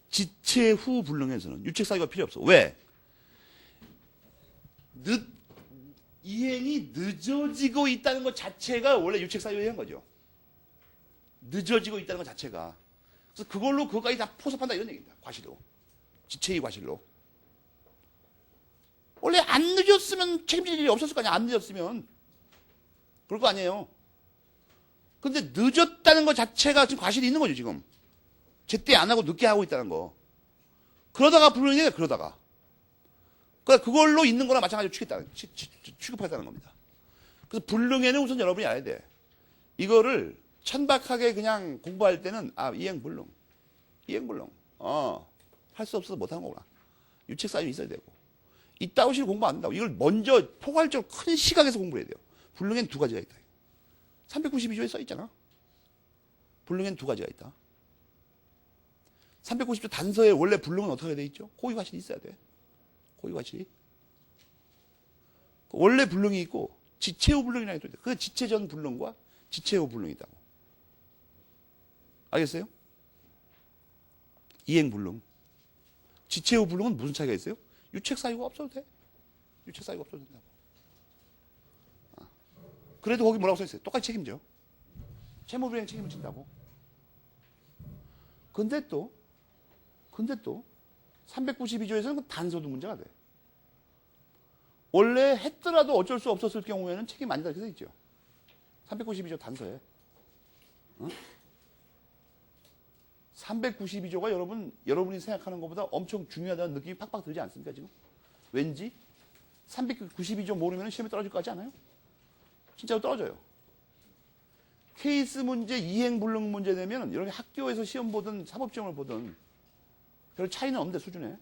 지체 후 불능에서는 유책 사유가 필요 없어. 왜? 이행이 늦어지고 있다는 것 자체가 원래 유책 사유에 의한 거죠. 늦어지고 있다는 것 자체가. 그래서 그걸로 그것까지 다 포섭한다 이런 얘기입니다. 과실로. 지체의 과실로. 원래 안 늦었으면 책임질 일이 없었을 거 아니야. 안 늦었으면. 그럴 거 아니에요. 근데 늦었다는 것 자체가 지금 과실이 있는 거죠, 지금. 제때 안 하고 늦게 하고 있다는 거. 그러다가 불능이 돼요, 그러다가. 그러니까 그걸로 있는 거랑 마찬가지로 취급하겠다는 겁니다. 그래서 불능에는 우선 여러분이 알아야 돼. 이거를 천박하게 그냥 공부할 때는, 이행불능. 이행불능. 할 수 없어서 못하는 거구나. 유책 사유 있어야 되고. 이따위 식으로 공부 안 된다고. 이걸 먼저 포괄적으로 큰 시각에서 공부해야 돼요. 불능엔 두 가지가 있다. 392조에 써 있잖아. 불능엔 두 가지가 있다. 390조 단서에 원래 불능은 어떻게 돼 있죠? 고의과실이 있어야 돼. 고의과실이. 원래 불능이 있고 지체 후 불능이라는 게 또 있다. 그 지체 전 불능과 지체 후 불능이 있다고. 알겠어요? 이행 불능. 지체 후 불능은 무슨 차이가 있어요? 유책 사유가 없어도 돼. 유책 사유가 없어도 된다고. 그래도 거기 뭐라고 써 있어요? 똑같이 책임져. 채무불이행 책임을 진다고. 근데 또 392조에서는 단서도 문제가 돼. 원래 했더라도 어쩔 수 없었을 경우에는 책임 아니다 이렇게 써 있죠. 392조 단서에. 392조가 여러분이 생각하는 것보다 엄청 중요하다는 느낌이 팍팍 들지 않습니까, 지금? 왠지 392조 모르면 시험에 떨어질 것 같지 않아요? 진짜로 떨어져요. 케이스 문제, 이행불능 문제 되면 이렇게 학교에서 시험 보든 사법시험을 보든 별 차이는 없는데, 수준에.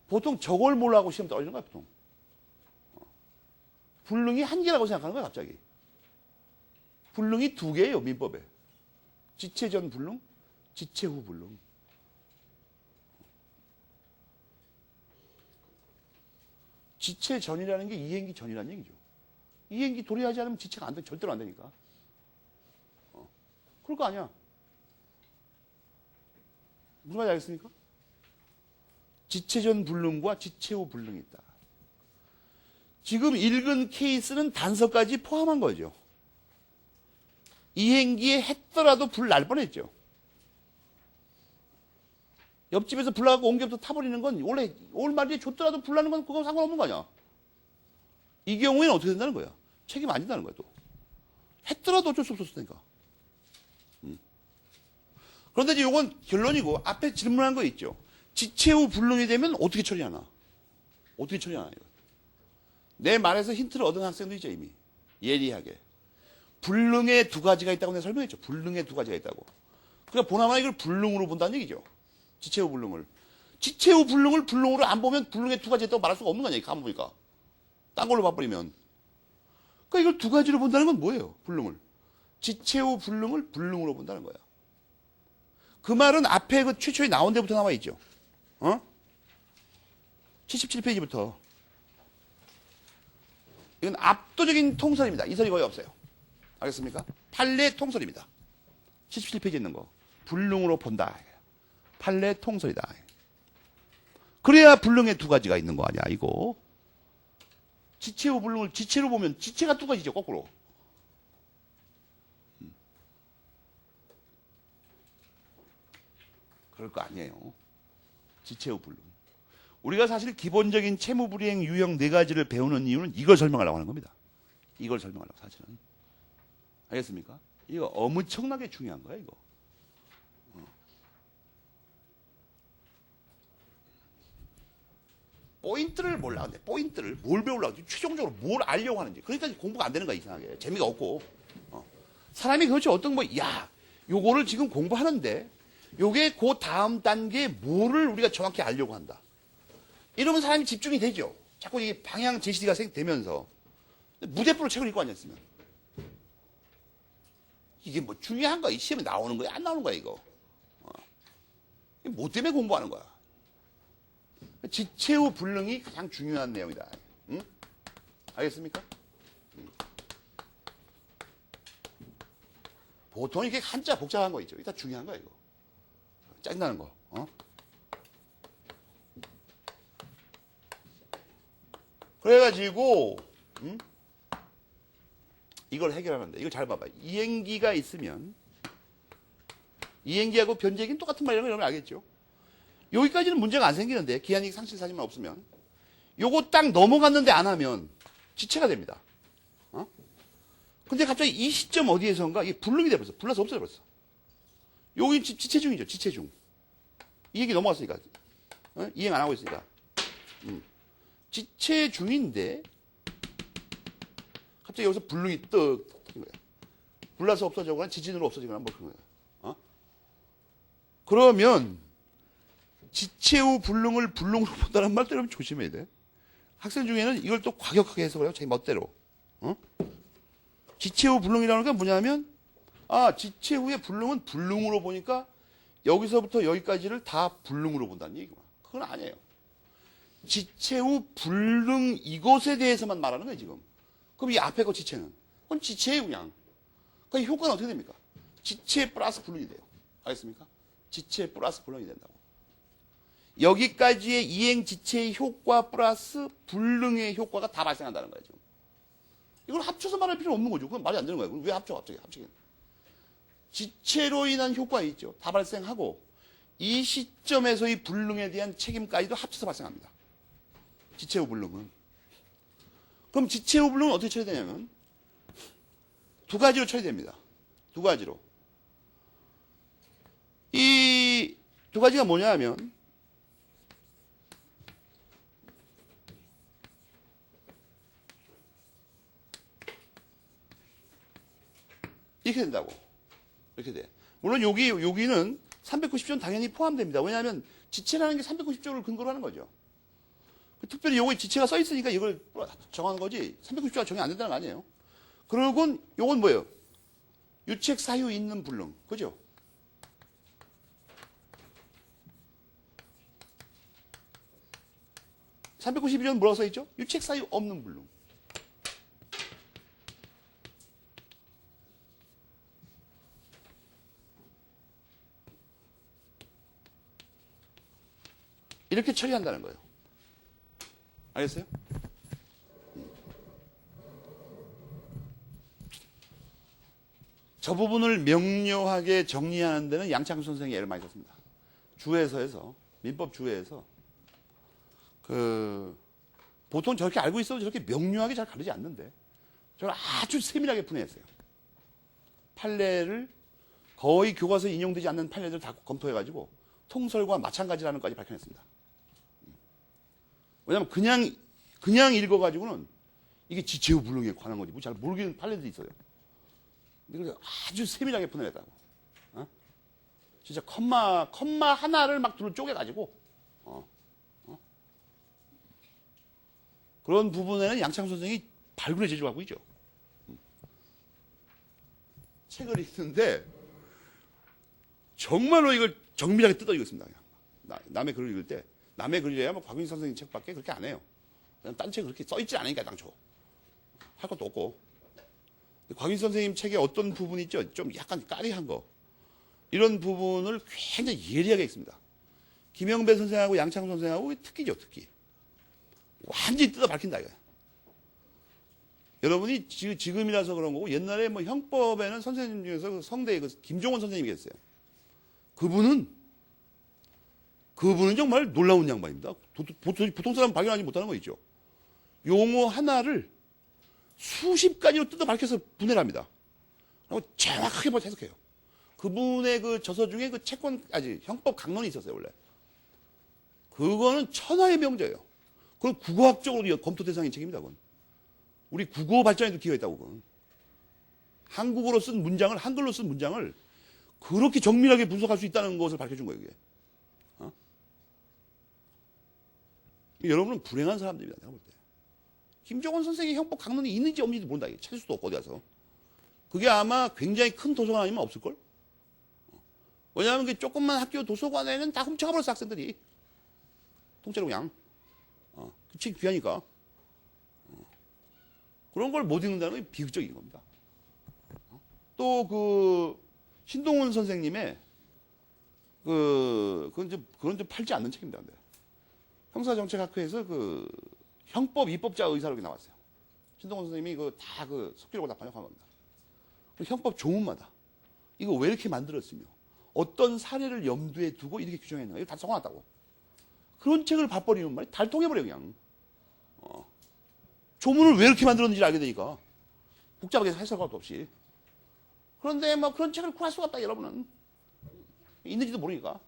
보통 저걸 몰라하고 시험 떨어지는 거야, 보통. 불능이 한 개라고 생각하는 거야, 갑자기. 불능이 두 개예요, 민법에. 지체 전 불능, 지체 후 불능. 지체 전이라는 게 이행기 전이라는 얘기죠. 이행기 도래하지 않으면 지체가 안 돼. 절대로 안 되니까. 그럴 거 아니야. 무슨 말인지 알겠습니까? 지체 전 불능과 지체 후 불능이 있다. 지금 읽은 케이스는 단서까지 포함한 거죠. 이행기에 했더라도 불 날 뻔했죠. 옆집에서 불 나고 옮겨서 타버리는 건 원래 올 말에 줬더라도 불 나는 건 그거 상관없는 거 아니야. 이 경우에는 어떻게 된다는 거야? 책임 안 진다는 거야, 또. 했더라도 어쩔 수 없었으니까. 그런데 이제 이건 결론이고, 앞에 질문한 거 있죠. 지체 후 불능이 되면 어떻게 처리하나? 어떻게 처리하나, 이거. 내 말에서 힌트를 얻은 학생도 있죠, 이미. 예리하게. 불능의 두 가지가 있다고 내가 설명했죠. 불능의 두 가지가 있다고. 그러니까 보나마나 이걸 불능으로 본다는 얘기죠. 지체 후 불능을. 지체 후 불능을 불능으로 안 보면 불능의 두 가지 있다고 말할 수가 없는 거 아니야, 가만 보니까. 딴 걸로 봐버리면. 그러니까 이걸 두 가지로 본다는 건 뭐예요? 불능을. 지체 후 불능을 불능으로 본다는 거야. 그 말은 앞에 그 최초에 나온 데부터 나와 있죠. 77페이지부터. 이건 압도적인 통설입니다. 이설이 거의 없어요. 알겠습니까? 판례 통설입니다. 77페이지에 있는 거. 불능으로 본다. 판례 통설이다. 그래야 불능의 두 가지가 있는 거 아니야, 이거. 지체 후 불능을 지체로 보면 지체가 두 가지죠, 거꾸로. 그럴 거 아니에요. 지체 후 불능. 우리가 사실 기본적인 채무불이행 유형 네 가지를 배우는 이유는 이걸 설명하려고 하는 겁니다. 이걸 설명하려고, 사실은. 알겠습니까? 이거 엄청나게 중요한 거야, 이거. 포인트를 몰라. 근데 포인트를 뭘 배우려고 하지? 최종적으로 뭘 알려고 하는지. 그러니까 공부가 안 되는 거야, 이상하게. 재미가 없고. 사람이 그렇지, 어떤 뭐, 야, 요거를 지금 공부하는데, 요게 그 다음 단계에 뭐를 우리가 정확히 알려고 한다. 이러면 사람이 집중이 되죠. 자꾸 이게 방향 제시가 되면서. 무대표로 책을 읽고 앉았으면. 이게 뭐 중요한 거야. 이 시험에 나오는 거야? 안 나오는 거야, 이거? 뭐 때문에 공부하는 거야? 지체 후 불능이 가장 중요한 내용이다. 응? 알겠습니까? 보통 이렇게 한자 복잡한 거 있죠. 일단 중요한 거야, 이거. 짜증나는 거. 그래가지고, 이걸 해결하는데, 이거 잘 봐봐. 이행기가 있으면, 이행기하고 변제기는 똑같은 말이라는 걸 여러분 알겠죠? 여기까지는 문제가 안 생기는데, 기한이익 상실 사실만 없으면. 요거 딱 넘어갔는데 안 하면, 지체가 됩니다. 근데 갑자기 이 시점 어디에선가 이게 불능이 돼버렸어. 불나서 없어져버렸어. 여기 지체 중이죠, 지체 중. 이 얘기 넘어갔으니까. 이행 안 하고 있으니까. 지체 중인데, 갑자기 여기서 불능이 떡 터진 거야. 불나서 없어지거나 지진으로 없어지거나 뭐 그런 거야. 그러면, 지체 후 불능을 불능으로 본다는 말 때문에 조심해야 돼. 학생 중에는 이걸 또 과격하게 해석을 해요. 자기 멋대로. 지체 후 불능이라는 게 뭐냐면, 지체 후에 불능은 불능으로 보니까 여기서부터 여기까지를 다 불능으로 본다는 얘기구나. 그건 아니에요. 지체 후 불능 이것에 대해서만 말하는 거예요, 지금. 그럼 이 앞에 거 지체는? 그건 지체예요, 그냥. 그러니까 효과는 어떻게 됩니까? 지체 플러스 불능이 돼요. 알겠습니까? 지체 플러스 불능이 된다고. 여기까지의 이행 지체의 효과 플러스 불능의 효과가 다 발생한다는 거예요, 지금. 이걸 합쳐서 말할 필요 없는 거죠. 그건 말이 안 되는 거예요. 왜 합쳐, 갑자기? 합치긴. 지체로 인한 효과 있죠. 다 발생하고, 이 시점에서의 불능에 대한 책임까지도 합쳐서 발생합니다. 지체 후 불능은. 그럼 지체 후 불능은 어떻게 처리되냐면, 두 가지로 처리됩니다. 두 가지로. 이 두 가지가 뭐냐 하면, 이렇게 된다고. 이렇게 돼. 물론 여기는 390조는 당연히 포함됩니다. 왜냐하면 지체라는 게 390조를 근거로 하는 거죠. 특별히 요거에 지체가 써 있으니까 이걸 정하는 거지 390조가 정이 안 된다는 거 아니에요. 그리고 요건 뭐예요? 유책 사유 있는 불능. 그죠? (392조는) 뭐라고 써 있죠? 유책 사유 없는 불능. 이렇게 처리한다는 거예요. 알겠어요? 저 부분을 명료하게 정리하는 데는 양창 선생이 애를 많이 썼습니다. 주에서에서 민법 주에서 보통 저렇게 알고 있어도 저렇게 명료하게 잘 가르지 않는데 저를 아주 세밀하게 분해했어요. 판례를 거의 교과서에 인용되지 않는 판례들을 다 검토해가지고 통설과 마찬가지라는 것까지 밝혀냈습니다. 왜냐하면 그냥 읽어가지고는 이게 지체후불능에 관한 거지 뭐 잘 모르겠는 판례들이 있어요. 이걸 아주 세밀하게 분해했다고. 진짜 컴마 하나를 막 둘로 쪼개가지고 그런 부분에는 양창 선생이 발군의 재주가 갖고 있죠. 책을 읽는데 정말로 이걸 정밀하게 뜯어 읽었습니다. 남의 글을 읽을 때 남의 글이래야 뭐 곽윤 선생님 책밖에 그렇게 안 해요. 딴 책 그렇게 써있지 않으니까 당초 할 것도 없고. 곽윤 선생님 책에 어떤 부분이 있죠? 좀 약간 까리한 거 이런 부분을 굉장히 예리하게 읽습니다. 김영배 선생하고 양창 선생하고 특기죠, 특기. 완전히 뜯어 밝힌다 이거야. 여러분이 지금이라서 그런 거고 옛날에 뭐 형법에는 선생님 중에서 그 성대의 김종원 선생님이 계셨어요. 그분은 정말 놀라운 양반입니다. 보통 사람 발견하지 못하는 거 있죠. 용어 하나를 수십 가지로 뜯어 밝혀서 분해를 합니다. 그리고 정확하게 해석해요. 그분의 그 저서 중에 그 형법 강론이 있었어요, 원래. 그거는 천하의 명제예요. 그건 국어학적으로 검토 대상인 책입니다, 그건. 우리 국어 발전에도 기여가 있다고, 그건. 한국어로 쓴 문장을, 한글로 쓴 문장을 그렇게 정밀하게 분석할 수 있다는 것을 밝혀준 거예요, 이게. 여러분은 불행한 사람들입니다, 내가 볼 때. 김종원 선생의 형법 강론이 있는지 없는지도 모른다, 이게. 찾을 수도 없고, 어디 가서. 그게 아마 굉장히 큰 도서관 아니면 없을걸? 왜냐하면 그 조금만 학교 도서관에는 다 훔쳐가 버렸어, 학생들이. 통째로 그냥. 그 책이 귀하니까. 그런 걸 못 읽는다는 건 비극적인 겁니다. 또 신동훈 선생님의 그건 좀 팔지 않는 책입니다. 근데. 형사정책학회에서 형법 입법자 의사록이 나왔어요. 신동훈 선생님이 다 속기록을 다 번역한 겁니다. 형법 조문마다 이거 왜 이렇게 만들었으며 어떤 사례를 염두에 두고 이렇게 규정했나 이거 다 적어놨다고. 그런 책을 봐버리면 말이 달통해버려 그냥. 조문을 왜 이렇게 만들었는지 알게 되니까 복잡하게 해석할 것도 없이. 그런데 뭐 그런 책을 구할 수가 없다 여러분은. 있는지도 모르니까.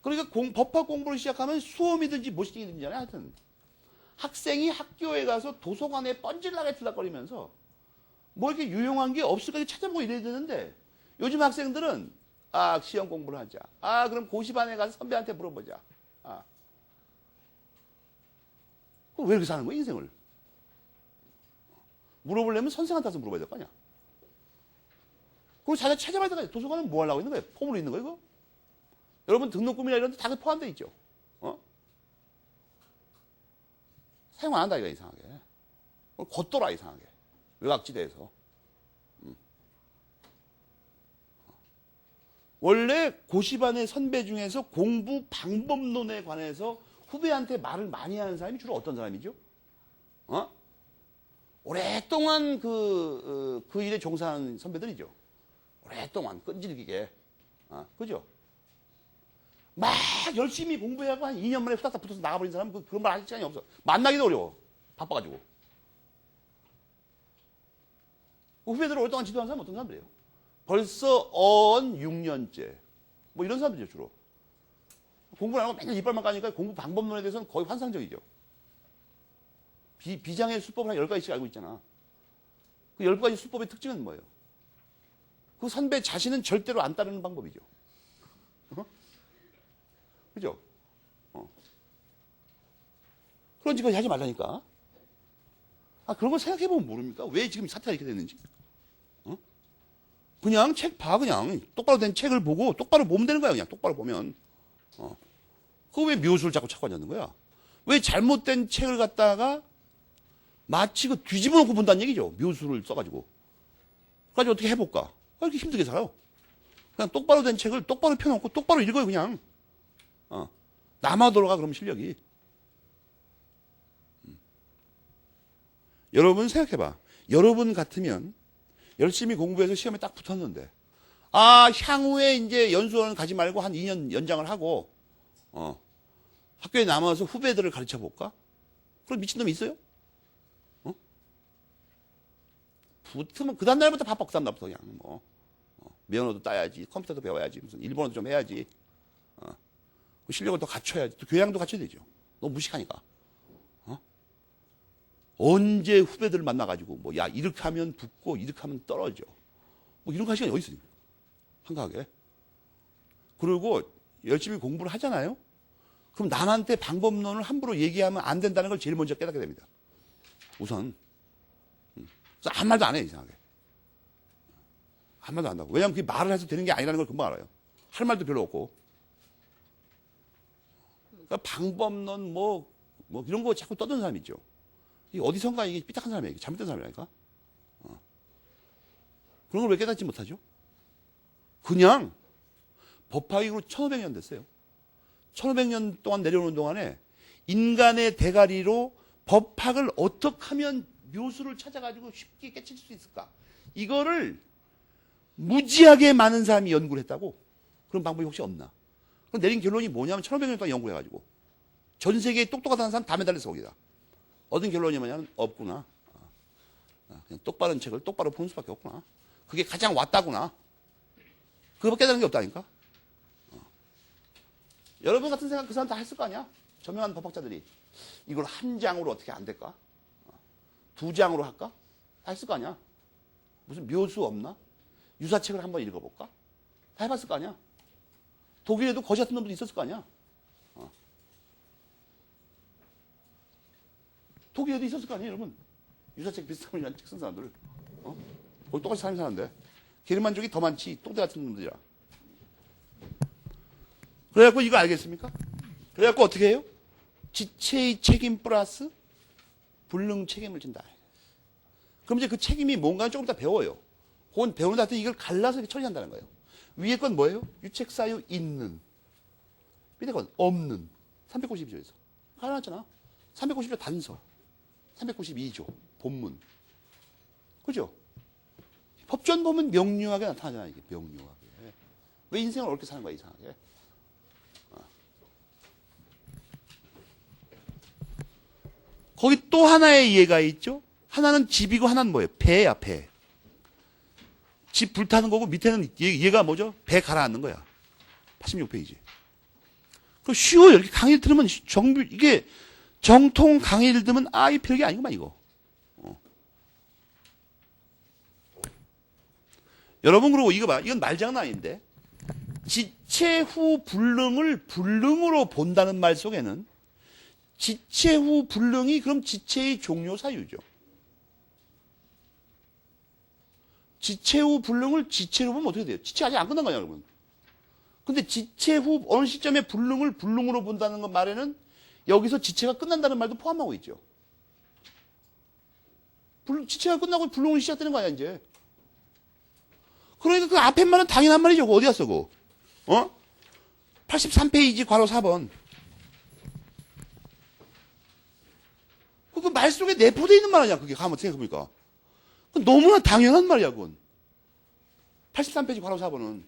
그러니까 법학 공부를 시작하면 수험이든지 모시딩이든지 하여튼 학생이 학교에 가서 도서관에 뻔질나게 들락거리면서 뭐 이렇게 유용한 게 없을까 찾아보고 이래야 되는데 요즘 학생들은 시험 공부를 하자. 그럼 고시반에 가서 선배한테 물어보자. 왜 이렇게 사는 거야 인생을? 물어보려면 선생한테 가서 물어봐야 될 거 아니야. 그리고 자기가 찾아봐야 될 거 아니야. 도서관은 뭐 하려고 있는 거야? 폼으로 있는 거야 이거? 여러분 등록금이나 이런 데 다 포함되어 있죠. 사용 안 한다 이거 이상하게. 겉돌아 이상하게. 외곽지대에서. 원래 고시반의 선배 중에서 공부 방법론에 관해서 후배한테 말을 많이 하는 사람이 주로 어떤 사람이죠? 오랫동안 그 일에 종사하는 선배들이죠. 오랫동안 끈질기게. 그죠? 막 열심히 공부해갖고 한 2년 만에 후다닥 붙어서 나가버린 사람은 그런 말 할 시간이 없어. 만나기도 어려워. 바빠가지고. 후배들 오랫동안 지도하는 사람은 어떤 사람들이에요? 벌써 6년째. 뭐 이런 사람들이죠, 주로. 공부를 안 하고 맨날 이빨만 까니까 공부 방법론에 대해서는 거의 환상적이죠. 비장의 수법을 한 10가지씩 알고 있잖아. 그 10가지 수법의 특징은 뭐예요? 그 선배 자신은 절대로 안 따르는 방법이죠. 그죠? 그런 짓까지 하지 말라니까. 그런 걸 생각해보면 모릅니까? 왜 지금 사태가 이렇게 됐는지. 그냥 책 봐, 그냥. 똑바로 된 책을 보고 똑바로 보면 되는 거야, 그냥. 똑바로 보면. 그거 왜 묘수를 자꾸 찾고 앉는 거야? 왜 잘못된 책을 갖다가 마치 뒤집어 놓고 본다는 얘기죠. 묘수를 써가지고. 그래가지고 어떻게 해볼까? 이렇게 힘들게 살아요. 그냥 똑바로 된 책을 똑바로 펴놓고 똑바로 읽어요, 그냥. 남아 돌아가, 그럼 실력이. 여러분 생각해봐. 여러분 같으면 열심히 공부해서 시험에 딱 붙었는데, 아, 향후에 이제 연수원 가지 말고 한 2년 연장을 하고, 학교에 남아서 후배들을 가르쳐 볼까? 그럼 미친놈이 있어요? 붙으면 그 다음날부터 바빠, 그 다음날부터 그냥 뭐. 면허도 따야지, 컴퓨터도 배워야지, 무슨 일본어도 좀 해야지. 실력을 더 갖춰야지. 또 교양도 갖춰야 되죠. 너무 무식하니까. 언제 후배들 만나가지고, 뭐, 야, 이렇게 하면 붙고, 이렇게 하면 떨어져. 뭐, 이런 거 할 시간이 어디 있어요? 한가하게. 그리고 열심히 공부를 하잖아요? 그럼 남한테 방법론을 함부로 얘기하면 안 된다는 걸 제일 먼저 깨닫게 됩니다. 우선. 그래서 아무 말도 안 해, 이상하게. 아무 말도 안 한다고. 왜냐면 그게 말을 해서 되는 게 아니라는 걸 금방 알아요. 할 말도 별로 없고. 그러니까 방법론 뭐 이런 거 자꾸 떠드는 사람이 있죠. 이게 어디선가 이게 삐딱한 사람이에요. 잘못된 사람이라니까. 그런 걸 왜 깨닫지 못하죠? 그냥 법화기로 1500년 됐어요. 1500년 동안 내려오는 동안에 인간의 대가리로 법학을 어떻게 하면 묘수를 찾아가지고 쉽게 깨칠 수 있을까? 이거를 무지하게 많은 사람이 연구를 했다고? 그런 방법이 혹시 없나? 그럼 내린 결론이 뭐냐면 1500년 동안 연구해가지고 전 세계에 똑똑하다는 사람 다 매달렸어 거기다. 얻은 결론이 뭐냐면 없구나. 그냥 똑바른 책을 똑바로 보는 수밖에 없구나. 그게 가장 왔다구나. 그거 깨달은 게 없다니까. 여러분 같은 생각 그 사람 다 했을 거 아니야? 저명한 법학자들이 이걸 한 장으로 어떻게 안 될까? 2장으로 할까? 다 했을 거 아니야? 무슨 묘수 없나? 유사책을 한번 읽어볼까? 다 해봤을 거 아니야? 독일에도 거지 같은 놈들이 있었을 거 아니야? 독일에도 있었을 거 아니에요, 여러분? 유사책 비슷한 책 쓴 사람들. 거기 똑같이 사람이 사는데. 게르만족이 더 많지, 똥대 같은 놈들이라. 그래갖고 이거 알겠습니까? 그래갖고 어떻게 해요? 지체의 책임 플러스 불능 책임을 진다. 그럼 이제 그 책임이 뭔가는 조금 더 배워요. 그건 배우는 데 이걸 갈라서 이렇게 처리한다는 거예요. 위에 건 뭐예요? 유책사유 있는. 밑에 건 없는. 392조에서. 갈라놨잖아. 390조 단서. 392조 본문. 그죠? 법전 보면 명료하게 나타나잖아, 이게. 명료하게. 왜 인생을 어렵게 사는 거야, 이상하게. 거기 또 하나의 예가 있죠? 하나는 집이고 하나는 뭐예요? 배야, 배. 집 불타는 거고 밑에는 얘가 뭐죠? 배 가라앉는 거야. 86페이지. 그 쉬워요. 이렇게 강의를 들으면 이게 정통 강의를 들으면 이 별게 아니구만, 이거. 여러분, 그리고 이거 봐. 이건 말장난 아닌데. 지체 후 불능을 불능으로 본다는 말 속에는 지체 후 불능이 그럼 지체의 종료 사유죠. 지체 후 불능을 지체로 보면 어떻게 돼요? 지체 아직 안 끝난 거냐, 여러분. 근데 지체 후 어느 시점에 불능을 불능으로 본다는 것 말에는 여기서 지체가 끝난다는 말도 포함하고 있죠. 지체가 끝나고 불능이 시작되는 거 아니야, 이제. 그러니까 그 앞에 말은 당연한 말이죠. 어디 갔어, 그거? 83페이지 괄호 4번. 그 말 속에 내포되어 있는 말 아니야, 그게. 한번 생각해보니까. 너무나 당연한 말이야, 그건. 83페이지 괄호 4번은.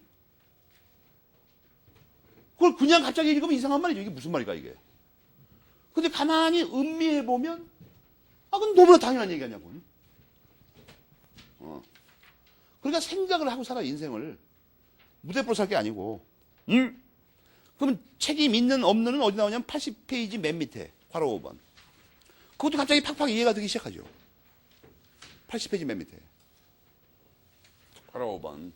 그걸 그냥 갑자기 읽으면 이상한 말이죠. 이게 무슨 말일까, 이게. 근데 가만히 음미해보면, 그건 너무나 당연한 얘기 아니야, 그건. 그러니까 생각을 하고 살아, 인생을. 무대포로 살 게 아니고. 그러면 책임 있는, 없는은 어디 나오냐면 80페이지 맨 밑에, 괄호 5번. 그것도 갑자기 팍팍 이해가 되기 시작하죠. 80페이지 맨 밑에. 괄호 5번.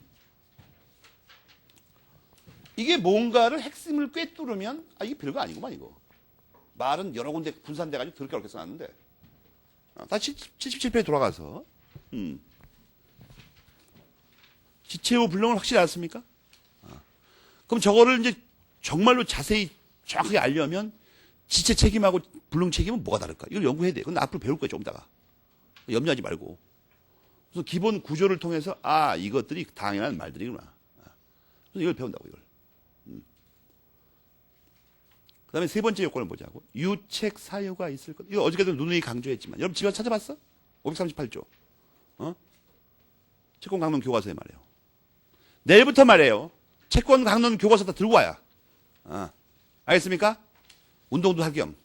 이게 뭔가를 핵심을 꿰뚫으면, 이게 별거 아니구만, 이거. 말은 여러 군데 분산돼가지고 더럽게 어렵게 써놨는데. 다시 77페이지 돌아가서. 지체 후 불능을 확실히 알았습니까? 그럼 저거를 이제 정말로 자세히 정확하게 알려면 지체 책임하고 불능 책임은 뭐가 다를까? 이걸 연구해야 돼. 그건 앞으로 배울 거야, 조금 있다가. 염려하지 말고. 그래서 기본 구조를 통해서 이것들이 당연한 말들이구나. 그래서 이걸 배운다고, 이걸. 그 다음에 세 번째 요건을 보자고. 유책 사유가 있을 것. 이거 어저께도 누누이 강조했지만. 여러분 집에 찾아봤어? 538조. 채권 강론 교과서에 말이에요. 내일부터 말이에요. 채권 강론 교과서 다 들고 와야. 알겠습니까? 운동도 할 겸.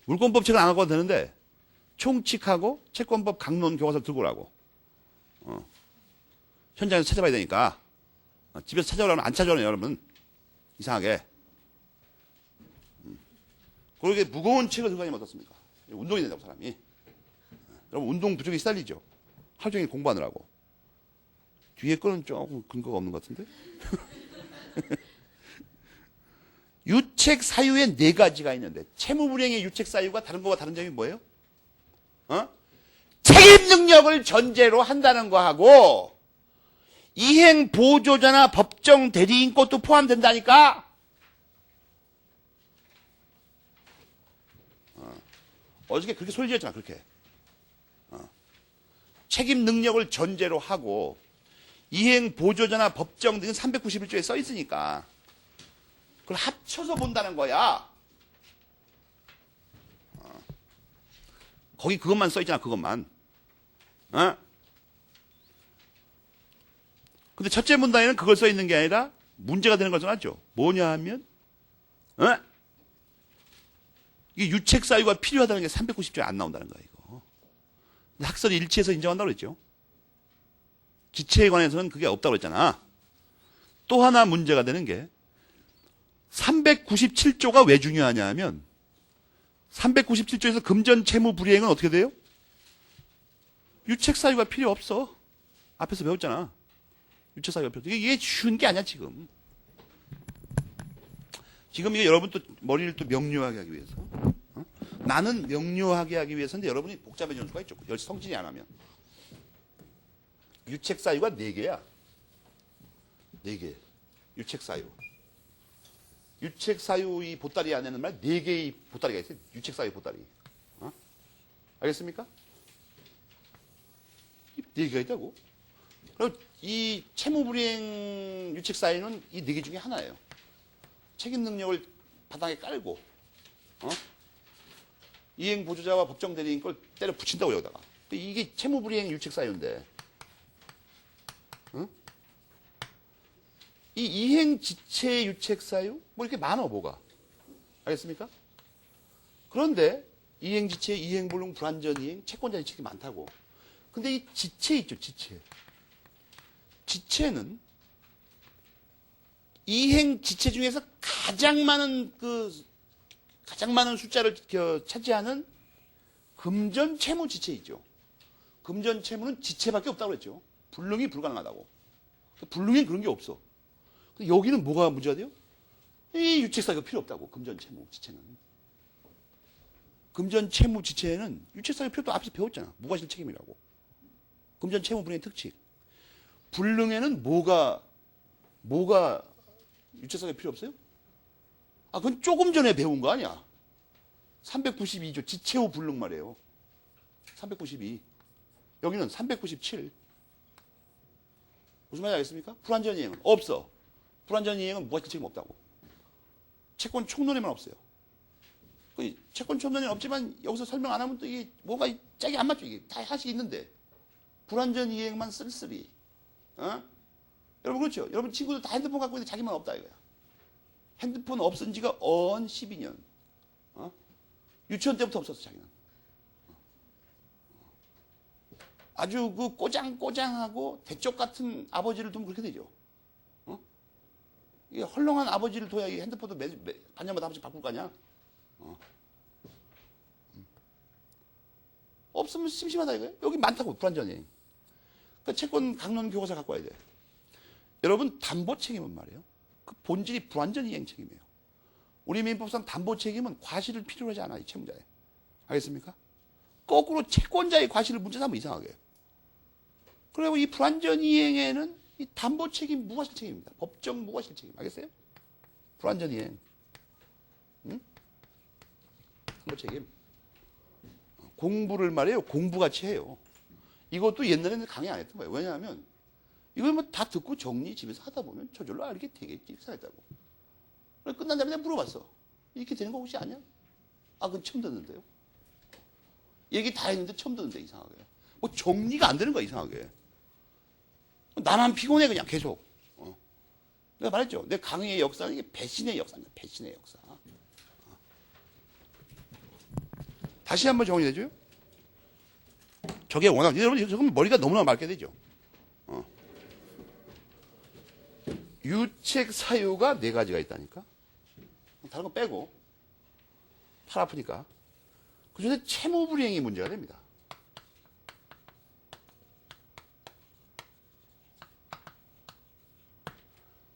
물권법 책은 안 갖고 와도 되는데 총칙하고 채권법 강론 교과서 들고 오라고. 현장에서 찾아봐야 되니까. 집에서 찾아오라면 안 찾아오네요, 여러분. 이상하게. 그렇게 무거운 책을 들고 다니면 어떻습니까? 운동이 된다고, 사람이. 여러분, 운동 부족에 시달리죠. 하루 종일 공부하느라고. 뒤에 거는 조금 근거가 없는 것 같은데? 유책 사유에 4가지가 있는데, 채무불이행의 유책 사유가 다른 거와 다른 점이 뭐예요? 책임 능력을 전제로 한다는 거하고, 이행 보조자나 법정 대리인 것도 포함된다니까? 어저께 그렇게 소리 지었잖아, 그렇게. 책임 능력을 전제로 하고, 이행 보조자나 법정 등은 391조에 써 있으니까, 그걸 합쳐서 본다는 거야. 거기 그것만 써 있잖아, 그것만. 근데 첫째 문단에는 그걸 써 있는 게 아니라 문제가 되는 걸 써놨죠. 뭐냐 하면, 이게 유책 사유가 필요하다는 게 390조에 안 나온다는 거야, 이거. 근데 학설이 일치해서 인정한다고 그랬죠. 지체에 관해서는 그게 없다고 그랬잖아. 또 하나 문제가 되는 게 397조가 왜 중요하냐 하면 397조에서 금전 채무 불이행은 어떻게 돼요? 유책 사유가 필요 없어. 앞에서 배웠잖아. 유책 사유가 필요 없어. 이게 쉬운 게 아니야, 지금. 지금 이게 여러분 또 머리를 또 명료하게 하기 위해서. 나는 명료하게 하기 위해서인데 여러분이 복잡해지는 수가 있죠. 성질이 안 하면. 유책 사유가 4개야. 4개. 유책 사유. 유책 사유 이 보따리 안에는 말 4개의 보따리가 있어요. 유책 사유 보따리. 알겠습니까? 4개가 있다고. 그리고 이 채무불이행 유책 사유는 이 4개 중에 하나예요. 책임 능력을 바닥에 깔고, 이행 보조자와 법정 대리인 걸 때려 붙인다고 여기다가. 근데 이게 채무불이행 유책 사유인데, 이 이행 지체 유책 사유 뭐 이렇게 많아, 뭐가. 알겠습니까? 그런데 이행 지체, 이행 불능, 불완전 이행, 채권자 지책이 많다고. 근데 이 지체 있죠, 지체. 지체는 이행 지체 중에서 가장 많은 숫자를 차지하는 금전 채무 지체 있죠. 금전 채무는 지체밖에 없다고 그랬죠. 불능이 불가능하다고. 불능엔 그런 게 없어. 근데 여기는 뭐가 문제가 돼요? 이 유책사유가 필요 없다고. 금전 채무 지체는. 금전 채무 지체에는 유책사유 필요 없다고 앞에서 배웠잖아. 무과실 책임이라고. 금전 채무 불이행의 특칙. 불능에는 뭐가 유책사유가 필요 없어요? 그건 조금 전에 배운 거 아니야. 392조 지체 후 불능 말이에요. 392. 여기는 397. 무슨 말인지 알겠습니까? 불완전 이행은 없어. 불완전 이행은 무과실 책임 없다고. 채권 총론에만 없어요. 채권 총론에는 없지만 여기서 설명 안 하면 또 이게 뭐가 짝이 안 맞죠. 이게 다 하나씩 있는데. 불완전 이행만 쓸쓸히. 여러분 그렇죠? 여러분 친구들 다 핸드폰 갖고 있는데 자기만 없다 이거야. 핸드폰 없은 지가 12년. 유치원 때부터 없었어, 자기는. 아주 그 꼬장꼬장하고 대쪽 같은 아버지를 두면 그렇게 되죠. 이게 헐렁한 아버지를 둬야 이 핸드폰도 반년마다 한 번씩 바꿀 거 아니야? 없으면 심심하다 이거예요. 여기 많다고, 불완전히. 그러니까 채권 강론 교과서 갖고 와야 돼. 여러분, 담보 책임은 말이에요. 그 본질이 불완전 이행 책임이에요. 우리 민법상 담보 책임은 과실을 필요로 하지 않아, 이 채무자에. 알겠습니까? 거꾸로 채권자의 과실을 문제 삼으면 이상하게. 그리고 이 불완전 이행에는 이 담보 책임 무과실 책임입니다. 법정 무과실 책임. 알겠어요? 불완전 이행. 담보 책임. 공부를 말이에요. 공부같이 해요. 이것도 옛날에는 강의 안 했던 거예요. 왜냐하면 이걸 뭐 다 듣고 정리 집에서 하다 보면 저절로 알게 되겠지. 이렇게 생각했다고. 그래서 끝난 다음에 내가 물어봤어. 이렇게 되는 거 혹시 아니야? 그건 처음 듣는데요. 얘기 다 했는데 처음 듣는데 이상하게. 뭐 정리가 안 되는 거야, 이상하게. 나만 피곤해, 그냥 계속. 내가 말했죠. 내 강의의 역사는 이게 배신의 역사입니다. 배신의 역사. 다시 한번 정리해줘요. 저게 워낙, 여러분, 조금 머리가 너무나 맑게 되죠. 유책 사유가 네 가지가 있다니까. 다른 거 빼고. 팔 아프니까. 그 중에 채무불이행이 문제가 됩니다.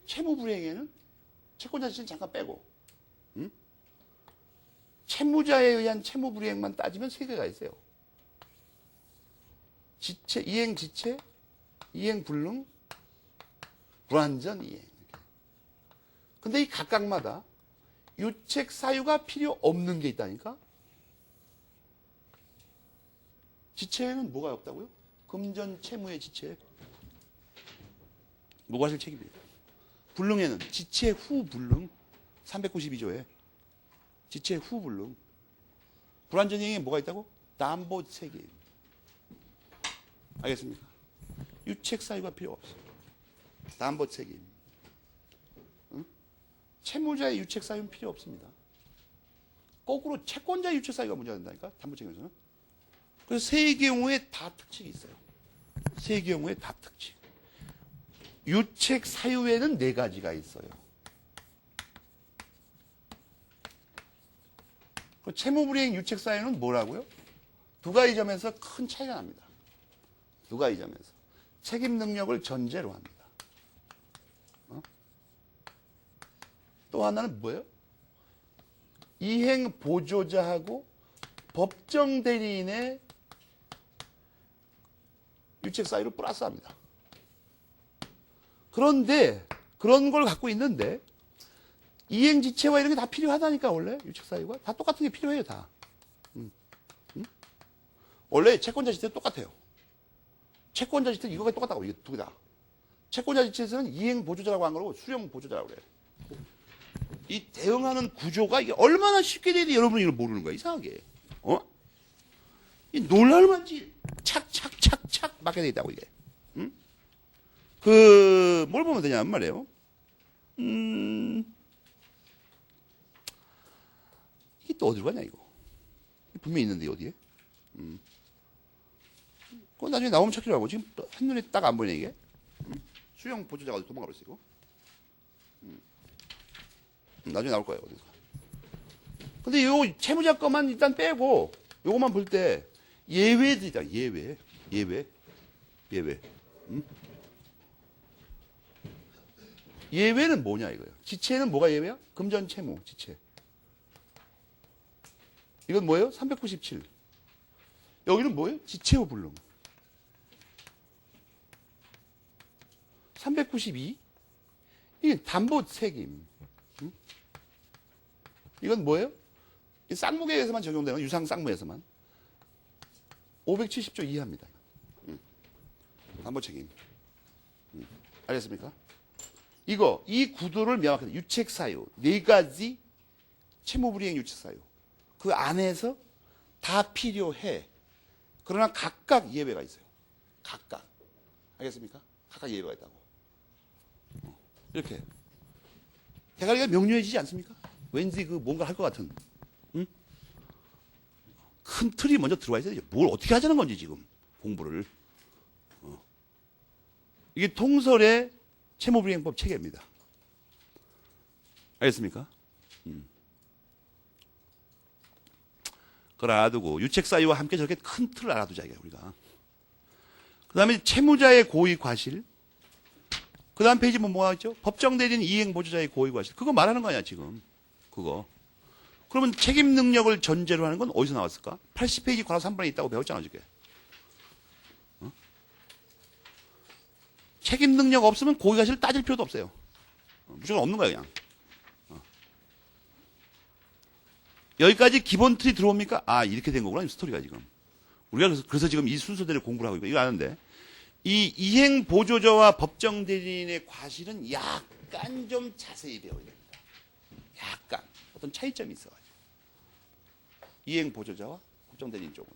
채무불이행에는 채권자 지체는 잠깐 빼고, 채무자에 의한 채무불이행만 따지면 세 개가 있어요. 지체, 이행지체, 이행불능, 불완전 이행. 근데 이 각각마다 유책 사유가 필요 없는 게 있다니까? 지체에는 뭐가 없다고요? 금전 채무의 지체. 무과실 책임입니다. 불능에는 지체 후 불능. 392조에. 지체 후 불능. 불완전 이행에 뭐가 있다고? 담보 책임. 알겠습니까? 유책 사유가 필요 없어. 담보 책임. 응? 채무자의 유책 사유는 필요 없습니다. 거꾸로 채권자의 유책 사유가 문제가 된다니까? 담보 책임에서는. 그래서 세 경우에 다 특칙이 있어요. 세 경우에 다 특칙. 유책 사유에는 네 가지가 있어요. 채무불이행 유책 사유는 뭐라고요? 두 가지 점에서 큰 차이가 납니다. 두 가지 점에서. 책임 능력을 전제로 합니다. 또 하나는 뭐예요? 이행 보조자하고 법정 대리인의 유책 사유를 플러스합니다. 그런데 그런 걸 갖고 있는데 이행지체와 이런 게 다 필요하다니까. 원래 유책 사유가 다 똑같은 게 필요해요. 다. 원래 채권자 지체도 똑같아요. 채권자 지체 이거가 똑같다고. 이게 두 개 다. 채권자 지체에서는 이행 보조자라고 한 거고 수령 보조자라고 그래요. 이 대응하는 구조가 이게 얼마나 쉽게 돼야 여러분이 이걸 모르는 거야. 이상하게. 이 놀랄만지 착착착착 맞게 돼 있다고 이게. 뭘 보면 되냐면 말이에요. 이게 또 어디로 가냐, 이거. 분명히 있는데, 어디에? 그거 나중에 나오면 찾기로 하고. 지금 한눈에 딱 안 보이네, 이게. 수령 보조자가 어디 도망가고 있어, 이거. 나중에 나올 거예요, 어디서. 근데 요 채무자 거만 일단 빼고, 요것만 볼 때, 예외들이다, 예외. 예외는 뭐냐 이거예요. 지체는 뭐가 예외야? 금전 채무 지체. 이건 뭐예요? 397. 여기는 뭐예요? 지체 후 불능. 392. 이게 담보 책임. 이건 뭐예요? 쌍무계에서만 적용되는 유상 쌍무에서만. 570조 이하입니다. 담보 책임. 알겠습니까? 이 구도를 명확하게 유책 사유 네 가지 채무불이행 유책 사유 그 안에서 다 필요해. 그러나 각각 예외가 있어요. 각각. 알겠습니까? 각각 예외가 있다고. 이렇게 대가리가 명료해지지 않습니까? 왠지 그 뭔가 할 것 같은. 큰 틀이 먼저 들어와 있어야 되죠. 뭘 어떻게 하자는 건지 지금 공부를. 이게 통설의 채무불이행법 체계입니다. 알겠습니까? 그걸 알아두고 유책 사유와 함께 저렇게 큰 틀을 알아두자 이게 우리가. 그 다음에 채무자의 고의 과실. 그 다음 페이지 뭐가 있죠? 법정 대리인 이행 보조자의 고의 과실. 그거 말하는 거 아니야 지금. 그거. 그러면 책임 능력을 전제로 하는 건 어디서 나왔을까? 80페이지 괄호 3번에 있다고 배웠잖아 어저께. 책임 능력 없으면 고의 과실을 따질 필요도 없어요. 무조건 없는 거야 그냥. 여기까지 기본 틀이 들어옵니까? 아 이렇게 된 거구나 스토리가 지금. 우리가 그래서 지금 이 순서대로 공부를 하고 있고 이거 아는데 이 이행 보조자와 법정 대리인의 과실은 약간 좀 자세히 배워야 됩니다. 약간 어떤 차이점이 있어가지고 이행 보조자와 법정 대리인 쪽은.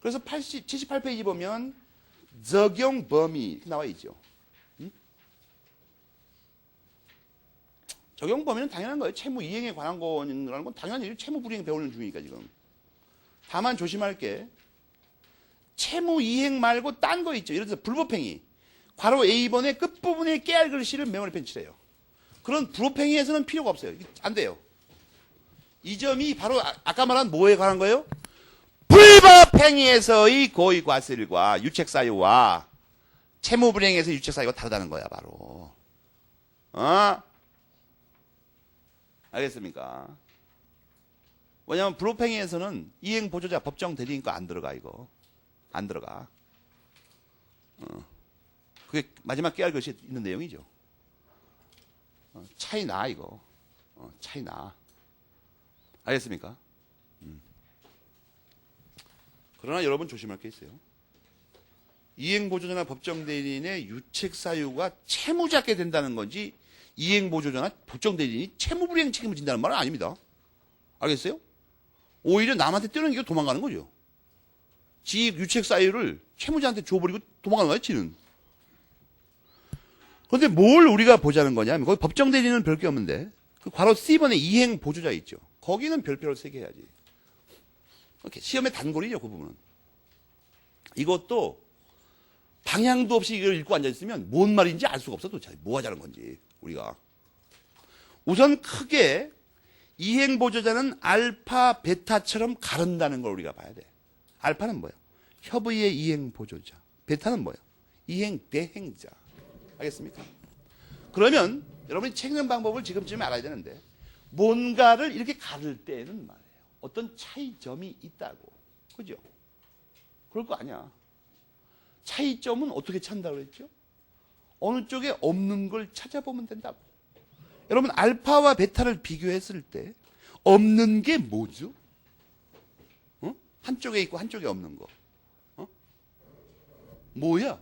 그래서 78페이지 보면 적용 범위 이렇게 나와 있죠. 적용 범위는 당연한 거예요. 채무 이행에 관한 거라는 건 당연히 채무 불이행 배우는 중이니까 지금. 다만 조심할 게 채무 이행 말고 딴 거 있죠. 예를 들어서 불법행위. 괄호 A번의 끝부분에 깨알 글씨를 메모리 펜치래요. 그런 불법행위에서는 필요가 없어요. 안 돼요. 이 점이 바로 아까 말한 뭐에 관한 거예요? 불법행위에서의 고의 과실과 유책 사유와 채무 불이행에서 유책 사유가 다르다는 거야, 바로. 알겠습니까? 왜냐하면 불법행위에서는 이행 보조자 법정 대리인과 안 들어가, 이거. 안 들어가. 그게 마지막 깨알 것이 있는 내용이죠. 차이 나, 이거. 차이 나. 알겠습니까? 그러나 여러분 조심할 게 있어요. 이행보조자나 법정대리인의 유책사유가 채무자께 된다는 건지 이행보조자나 법정대리인이 채무불이행 책임을 진다는 말은 아닙니다. 알겠어요? 오히려 남한테 뛰어넘기고 도망가는 거죠. 지 유책사유를 채무자한테 줘버리고 도망가는 거야, 지는. 그런데 뭘 우리가 보자는 거냐면 거기 법정대리인은 별 게 없는데 그 괄호 C번에 이행보조자 있죠. 거기는 별표를 3개 해야지. 이렇게 시험의 단골이죠, 그 부분은. 이것도 방향도 없이 이걸 읽고 앉아있으면 뭔 말인지 알 수가 없어, 도대체. 뭐 하자는 건지, 우리가. 우선 크게 이행보조자는 알파, 베타처럼 가른다는 걸 우리가 봐야 돼. 알파는 뭐야? 협의의 이행보조자. 베타는 뭐야? 이행대행자. 알겠습니까? 그러면 여러분이 책는 방법을 지금쯤 알아야 되는데 뭔가를 이렇게 가를 때는 말이에요. 어떤 차이점이 있다고. 그죠? 그럴 거 아니야. 차이점은 어떻게 찾는다고 그랬죠? 어느 쪽에 없는 걸 찾아보면 된다고. 여러분 알파와 베타를 비교했을 때 없는 게 뭐죠? 한쪽에 있고 한쪽에 없는 거. 뭐야?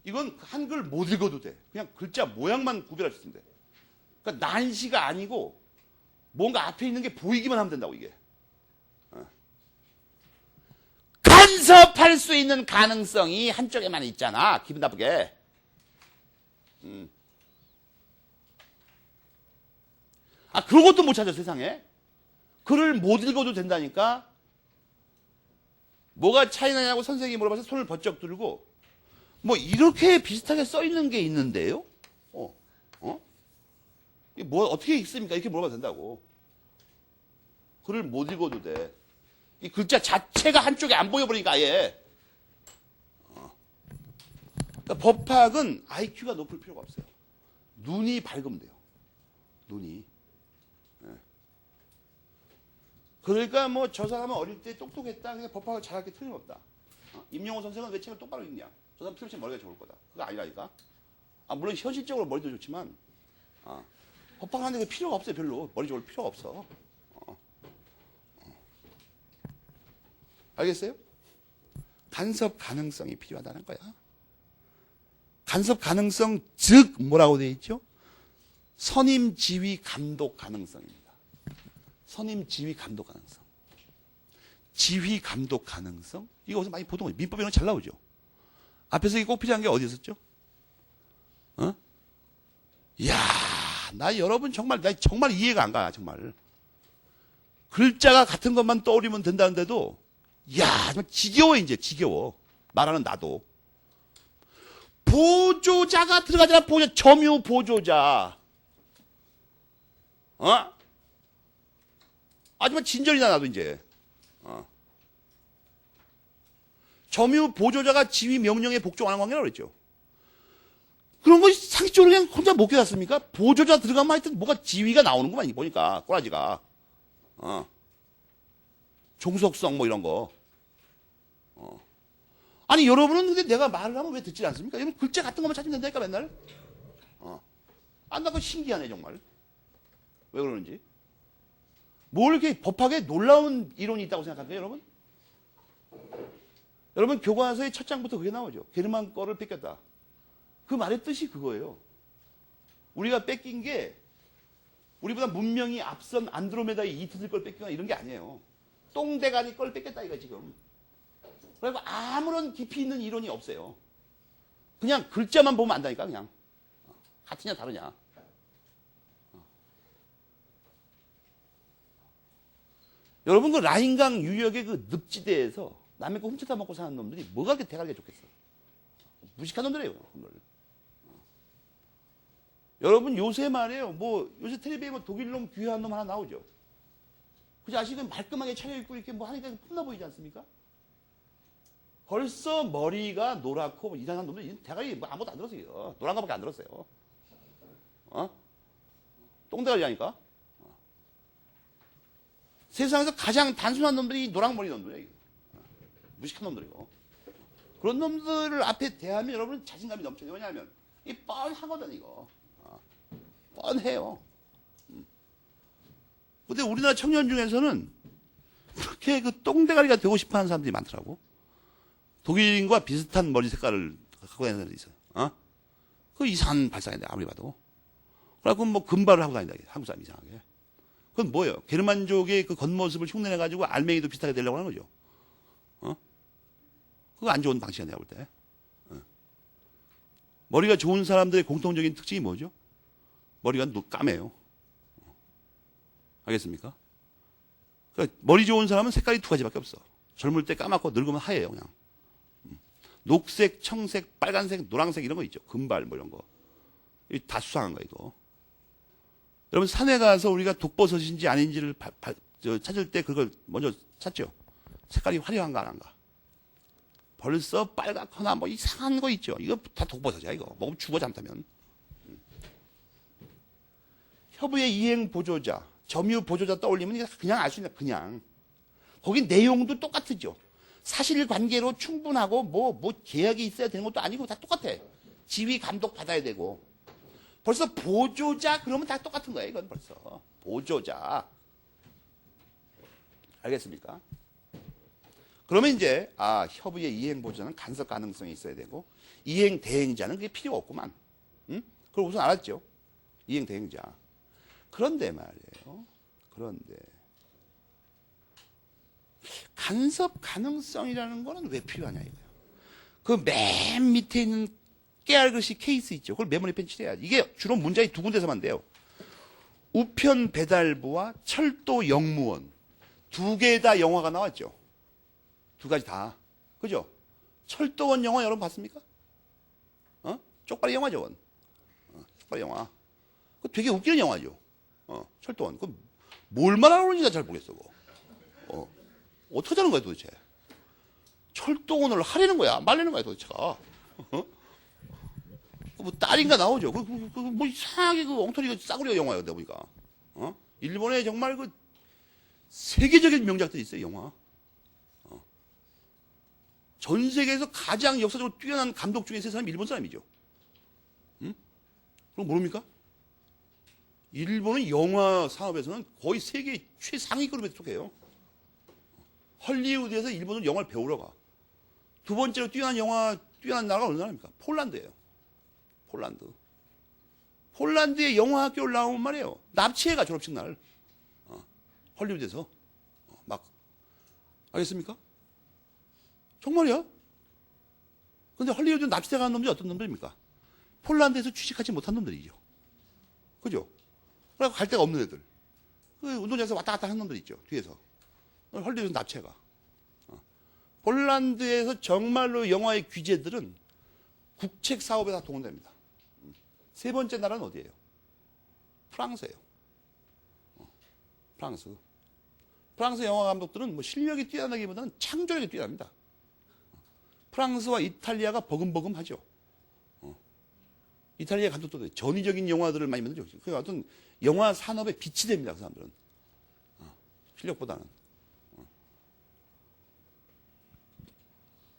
이건 한글 못 읽어도 돼. 그냥 글자 모양만 구별할 수 있는데. 그러니까 난시가 아니고 뭔가 앞에 있는 게 보이기만 하면 된다고, 이게. 간섭할 수 있는 가능성이 한쪽에만 있잖아. 기분 나쁘게. 그런 것도 못 찾아, 세상에. 글을 못 읽어도 된다니까. 뭐가 차이 나냐고 선생님이 물어봐서 손을 번쩍 들고 뭐 이렇게 비슷하게 써 있는 게 있는데요. 이게 뭐 어떻게 읽습니까? 이렇게 물어봐도 된다고. 글을 못 읽어도 돼. 이 글자 자체가 한쪽에 안 보여버리니까 아예. 그러니까 법학은 IQ가 높을 필요가 없어요. 눈이 밝으면 돼요. 눈이. 그러니까 뭐 저 사람은 어릴 때 똑똑했다. 그냥 법학을 잘할 게 틀림없다. 임영호 선생은 왜 책을 똑바로 읽냐? 저 사람 틀림없이 머리가 좋을 거다. 그거 아니라니까. 물론 현실적으로 머리도 좋지만 법학하는 게 필요가 없어요. 별로. 머리 좋을 필요가 없어. 알겠어요? 간섭 가능성이 필요하다는 거야. 간섭 가능성 즉 뭐라고 되어 있죠? 선임 지휘 감독 가능성입니다. 선임 지휘 감독 가능성. 지휘 감독 가능성? 이거 어디서 많이 보던 거예요. 민법에는 잘 나오죠. 앞에서 이게 꼭 필요한 게 어디 있었죠? 이야, 나 여러분 나 정말 이해가 안 가, 정말. 글자가 같은 것만 떠올리면 된다는데도, 이야, 정말 지겨워, 이제, 지겨워. 말하는 나도. 보조자가 들어가잖아, 보조자. 점유 보조자. 정말 진절이다, 나도 이제. 점유 보조자가 지휘 명령에 복종하는 관계라고 그랬죠. 그런 거 상식적으로 그냥 혼자 못 깨닫습니까? 보조자 들어가면 하여튼 뭐가 지위가 나오는구만, 보니까. 꼬라지가. 종속성 뭐 이런 거. 아니, 여러분은 근데 내가 말을 하면 왜 듣지 않습니까? 여러분 글자 같은 것만 찾으면 된다니까, 맨날. 나 그거 신기하네, 정말. 왜 그러는지. 뭘 이렇게 법학에 놀라운 이론이 있다고 생각하세요, 여러분? 여러분, 교과서의 첫 장부터 그게 나오죠. 게르만 거를 뺏겼다. 그 말의 뜻이 그거예요. 우리가 뺏긴 게 우리보다 문명이 앞선 안드로메다의 이트들 걸 뺏기거나 이런 게 아니에요. 똥대가리 걸 뺏겼다 이거 지금. 그리고 아무런 깊이 있는 이론이 없어요. 그냥 글자만 보면 안다니까, 그냥. 같으냐, 다르냐. 여러분, 그 라인강 유역의 그 늪지대에서 남의 거 훔쳐다 먹고 사는 놈들이 뭐가 그렇게 대가리가 좋겠어. 무식한 놈들이에요, 놈들. 여러분, 요새 말이에요. 뭐, 요새 텔레비에 뭐 독일 놈, 귀한 놈 하나 나오죠. 그 자식은 말끔하게 차려입고 이렇게 뭐 하니까 폼나 보이지 않습니까? 벌써 머리가 노랗고 뭐 이상한 놈들, 대가리 뭐 아무것도 안 들었어요. 노란 거밖에 안 들었어요. 똥대가리라니까? 세상에서 가장 단순한 놈들이 노랑머리 놈들이에요. 무식한 놈들이고. 그런 놈들을 앞에 대하면 여러분 자신감이 넘쳐요. 왜냐하면 이 뻔하거든, 이거. 뻔해요. 근데 우리나라 청년 중에서는 그렇게 그 똥대가리가 되고 싶어 하는 사람들이 많더라고. 독일인과 비슷한 머리 색깔을 갖고 다니는 사람들이 있어요. 그 이상한 발상인데, 아무리 봐도. 그래갖고 뭐 금발을 하고 다닌다. 한국 사람 이상하게. 그건 뭐예요? 게르만족의 그 겉모습을 흉내내가지고 알맹이도 비슷하게 되려고 하는 거죠. 그거 안 좋은 방식이야, 내가 볼 때. 머리가 좋은 사람들의 공통적인 특징이 뭐죠? 머리가 까매요. 알겠습니까? 그러니까 머리 좋은 사람은 색깔이 두 가지밖에 없어. 젊을 때 까맣고 늙으면 하얘요, 그냥. 녹색, 청색, 빨간색, 노란색 이런 거 있죠. 금발 뭐 이런 거. 다 수상한 거 이거. 여러분 산에 가서 우리가 독버섯인지 아닌지를 찾을 때 그걸 먼저 찾죠. 색깔이 화려한가 안 한가. 벌써 빨갛거나 뭐 이상한 거 있죠. 이거 다 독버섯이야 이거. 먹으면 죽어 잘못하면. 협의의 이행 보조자, 점유 보조자 떠올리면 그냥 알 수 있는 그냥. 거기 내용도 똑같죠. 사실관계로 충분하고 뭐 계약이 있어야 되는 것도 아니고 다 똑같아. 지휘 감독 받아야 되고. 벌써 보조자 그러면 다 똑같은 거야 이건 벌써. 보조자. 알겠습니까? 그러면 이제 협의의 이행 보조자는 간섭 가능성이 있어야 되고 이행 대행자는 그게 필요 없구만. 응? 그걸 우선 알았죠. 이행 대행자. 그런데 말이에요. 그런데 간섭 가능성이라는 거는 왜 필요하냐 이거예요. 그 맨 밑에 있는 깨알글씨 케이스 있죠. 그걸 메모리 펜칠해야지. 이게 주로 문장이 두 군데서만 돼요. 우편 배달부와 철도 영무원 두 개 다 영화가 나왔죠. 두 가지 다. 그죠? 철도원 영화 여러분 봤습니까? 쪽발이 영화죠. 쪽발이 영화. 그 되게 웃기는 영화죠. 철도원. 그 뭘 말하는지 잘 모르겠어. 그거. 어떻게 하는 거야 도대체? 철도원을 하려는 거야? 말리는 거야 도대체가? 뭐 딸인가 나오죠. 뭐 이상하게 그 엉터리가 싸구려 영화예요, 내가 보니까. 일본에 정말 그 세계적인 명작들이 있어요, 영화. 전 세계에서 가장 역사적으로 뛰어난 감독 중에 세 사람이 일본 사람이죠. 그럼 모릅니까? 일본은 영화 산업에서는 거의 세계 최상위 그룹에 속해요. 헐리우드에서 일본은 영화를 배우러 가. 두 번째로 뛰어난 나라가 어느 나라입니까? 폴란드예요. 폴란드. 폴란드의 영화 학교를 나오면 말이에요. 납치해가 졸업식 날. 헐리우드에서. 막. 알겠습니까? 정말이야. 근데 헐리우드 납치해 가는 놈들이 어떤 놈들입니까? 폴란드에서 취직하지 못한 놈들이죠. 그죠? 그래서 갈 데가 없는 애들. 그 운동장에서 왔다 갔다 하는 놈들 있죠. 뒤에서. 헐리우드 납치해가. 폴란드에서 정말로 영화의 귀재들은 국책 사업에 다 동원됩니다. 세 번째 나라는 어디예요? 프랑스예요. 프랑스. 프랑스 영화 감독들은 뭐 실력이 뛰어나기보다는 창조력이 뛰어납니다. 프랑스와 이탈리아가 버금버금하죠. 이탈리아 감독도 전위적인 영화들을 많이 만들죠. 그 어떤 영화 산업의 빛이 됩니다. 그 사람들은. 실력보다는.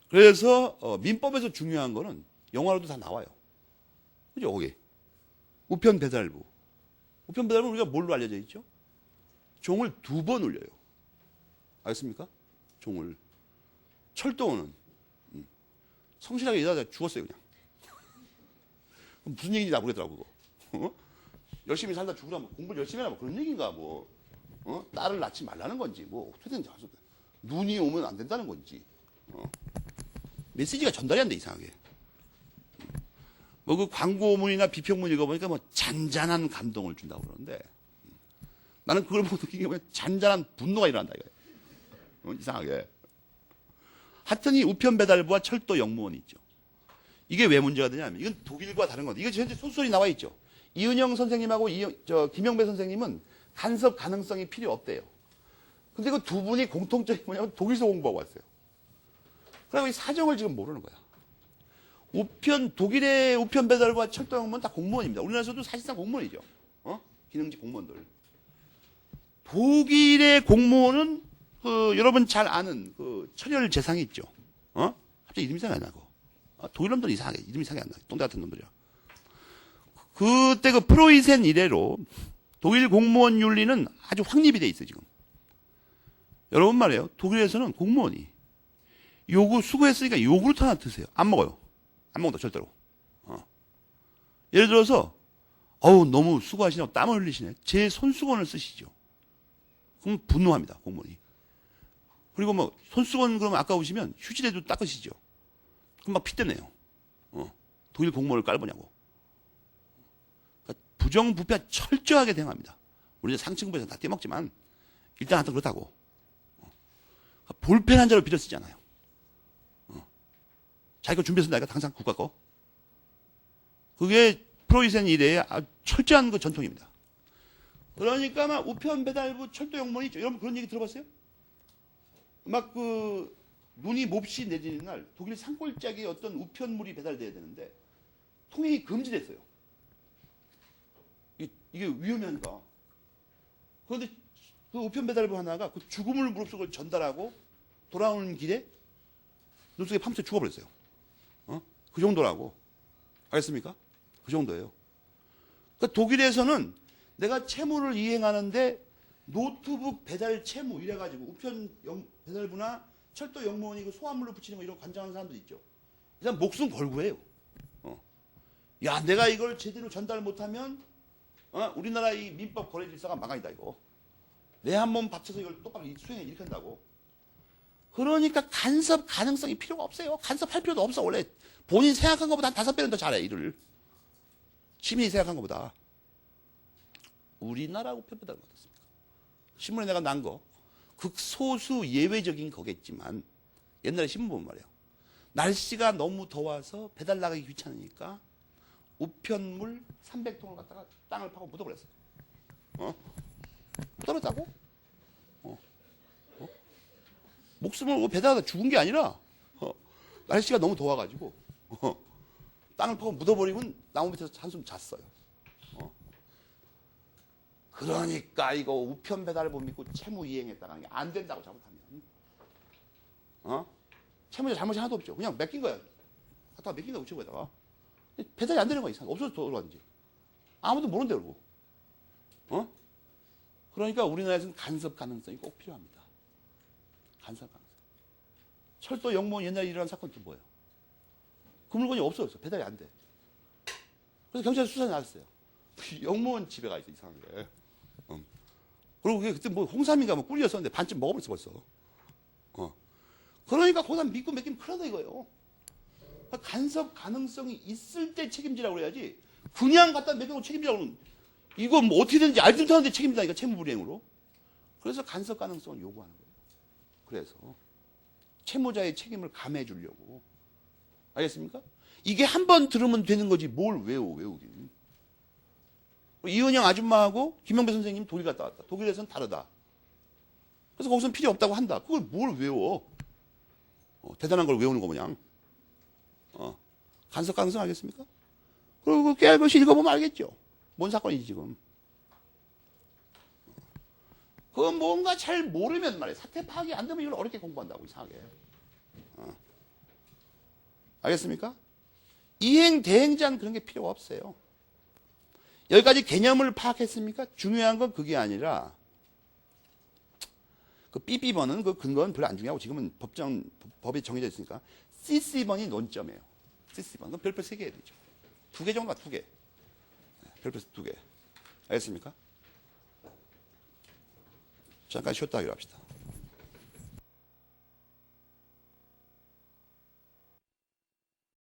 그래서 민법에서 중요한 거는 영화로도 다 나와요. 그죠? 거기. 우편 배달부. 우편 배달부는 우리가 뭘로 알려져 있죠? 종을 2번 울려요. 알겠습니까? 종을. 철도는 성실하게 일하다가 죽었어요, 그냥. 무슨 얘기인지 나 모르겠더라고, 그거. 열심히 살다 죽으라면 공부를 열심히 해라, 뭐 그런 얘기인가, 뭐. 딸을 낳지 말라는 건지, 뭐, 어떻게 되는지. 눈이 오면 안 된다는 건지. 메시지가 전달이 안 돼, 이상하게. 뭐 그 광고문이나 비평문 읽어보니까 뭐 잔잔한 감동을 준다고 그러는데 나는 그걸 보고 느낀 게 뭐냐, 잔잔한 분노가 일어난다, 이거예요. 이상하게. 하여튼 이 우편배달부와 철도 영무원이 있죠. 이게 왜 문제가 되냐면 이건 독일과 다른 건데, 이거 현재 소설이 나와 있죠. 이은영 선생님하고 김영배 선생님은 간섭 가능성이 필요 없대요. 근데 그 두 분이 공통점이 뭐냐면 독일서 공부하고 왔어요. 그리고 이 사정을 지금 모르는 거야. 독일의 우편 배달과 철도 영무원 다 공무원입니다. 우리나라에서도 사실상 공무원이죠. 기능직 공무원들. 독일의 공무원은 여러분 잘 아는 철혈 재상이 있죠. 갑자기 이름이 생각이 안 나고. 독일 놈들은 이상하게 이름이 생각이 안 나. 똥대 같은 놈들이야. 그때 그 프로이센 이래로 독일 공무원 윤리는 아주 확립이 돼 있어요, 지금. 여러분 말이에요. 독일에서는 공무원이 수고했으니까 요구르트 하나 드세요. 안 먹어요. 안 먹는다, 절대로. 예를 들어서, 너무 수고하시냐고 땀을 흘리시네. 제 손수건을 쓰시죠. 그럼 분노합니다, 공무원이. 그리고 뭐, 손수건 그러면 아까우시면 휴지라도 닦으시죠. 그럼 막 핏대내요. 독일 공무원을 깔보냐고. 그러니까 부정부패 철저하게 대응합니다. 우리는 상층부에서 다 떼먹지만, 일단 하여튼 그렇다고. 그러니까 볼펜 한 자로 빌어 쓰잖아요. 자기가 준비해서 나니까 항상 국가 거. 그게 프로이센 이래의 철저한 그 전통입니다. 그러니까 막 우편 배달부 철도 영무원이 있죠. 여러분 그런 얘기 들어봤어요? 막 눈이 몹시 내리는 날 독일 산골짜기에 어떤 우편물이 배달돼야 되는데 통행이 금지됐어요. 이게 위험하니까. 그런데 그 우편 배달부 하나가 그 죽음을 무릅쓰고 전달하고 돌아오는 길에 눈 속에 팜스에 죽어버렸어요. 그 정도라고. 알겠습니까? 그 정도예요. 그러니까 독일에서는 내가 채무를 이행하는데 노트북 배달 채무 이래가지고 우편 배달부나 철도 영무원이 소환물로 붙이는 거 이런 관장하는 사람들 있죠. 이 사람 목숨 걸고 해요. 야, 내가 이걸 제대로 전달 못하면 우리나라 이 민법 거래 질서가 망한다 이거. 내 한 몸 받쳐서 이걸 똑바로 수행해 이렇게 한다고. 그러니까 간섭 가능성이 필요가 없어요. 간섭할 필요도 없어. 원래 본인 생각한 것보다 한 5배는 더 잘해 일을. 시민이 생각한 것보다. 우리나라 우편 배달은 어떻습니까? 신문에 내가 난 거 극소수 예외적인 거겠지만 옛날에 신문 보면 말이에요. 날씨가 너무 더워서 배달 나가기 귀찮으니까 우편물 300통을 갖다가 땅을 파고 묻어버렸어요. 묻어버렸다고? 목숨을 배달하다 죽은 게 아니라 날씨가 너무 더워가지고 땅을 파고 묻어버리고 나무 밑에서 한숨 잤어요. 그러니까 이거 우편 배달을 믿고 채무 이행했다는 게 안 된다고 잘못하면. 채무자 잘못이 하나도 없죠. 그냥 맡긴 거야. 갖다가 맡긴 거야 우체국에다가. 배달이 안 되는 거야 이상. 없어서 돌아왔는지. 아무도 모른대 그러고. 그러니까 우리나라에서는 간섭 가능성이 꼭 필요합니다. 간섭 가능성. 철도 영무원 옛날에 일어난 사건이 또 뭐예요? 그 물건이 없어졌어. 배달이 안 돼. 그래서 경찰에 수사에 나왔어요. 영무원 집에 가 있어 이상하게. 그리고 그게 그때 뭐 홍삼인가 뭐 꿀이었었는데 반쯤 먹어버렸어 벌써. 그러니까 거기다 믿고 맡기면 큰일 나다 이거예요. 그러니까 간섭 가능성이 있을 때 책임지라고 그래야지 그냥 갖다 맡기고 책임지라고 그러면 이거 뭐 어떻게 되는지 알지 못하는데 책임지다니까 채무불이행으로. 그래서 간섭 가능성을 요구하는 거예요. 그래서 채무자의 책임을 감해 주려고. 알겠습니까? 이게 한 번 들으면 되는 거지 뭘 외우긴. 이은영 아줌마하고 김영배 선생님 독일 갔다 왔다. 독일에서는 다르다. 그래서 거기서는 필요 없다고 한다. 그걸 뭘 외워? 대단한 걸 외우는 거 그냥. 간섭 가능성 알겠습니까? 그리고 깨알것이 읽어보면 알겠죠. 뭔 사건이지 지금. 그거 뭔가 잘 모르면 말이야. 사태 파악이 안 되면 이걸 어렵게 공부한다고 이상하게. 알겠습니까? 이행 대행자는 그런 게 필요가 없어요. 여기까지 개념을 파악했습니까? 중요한 건 그게 아니라 그 삐삐번은 그 근거는 별로 안 중요하고 지금은 법에 정해져 있으니까 CC번이 논점이에요. CC번. 그럼 별표 3개 해야 되죠. 2개 정도가 2개. 별표 2개. 알겠습니까? 잠깐 쉬었다 하기로 합시다.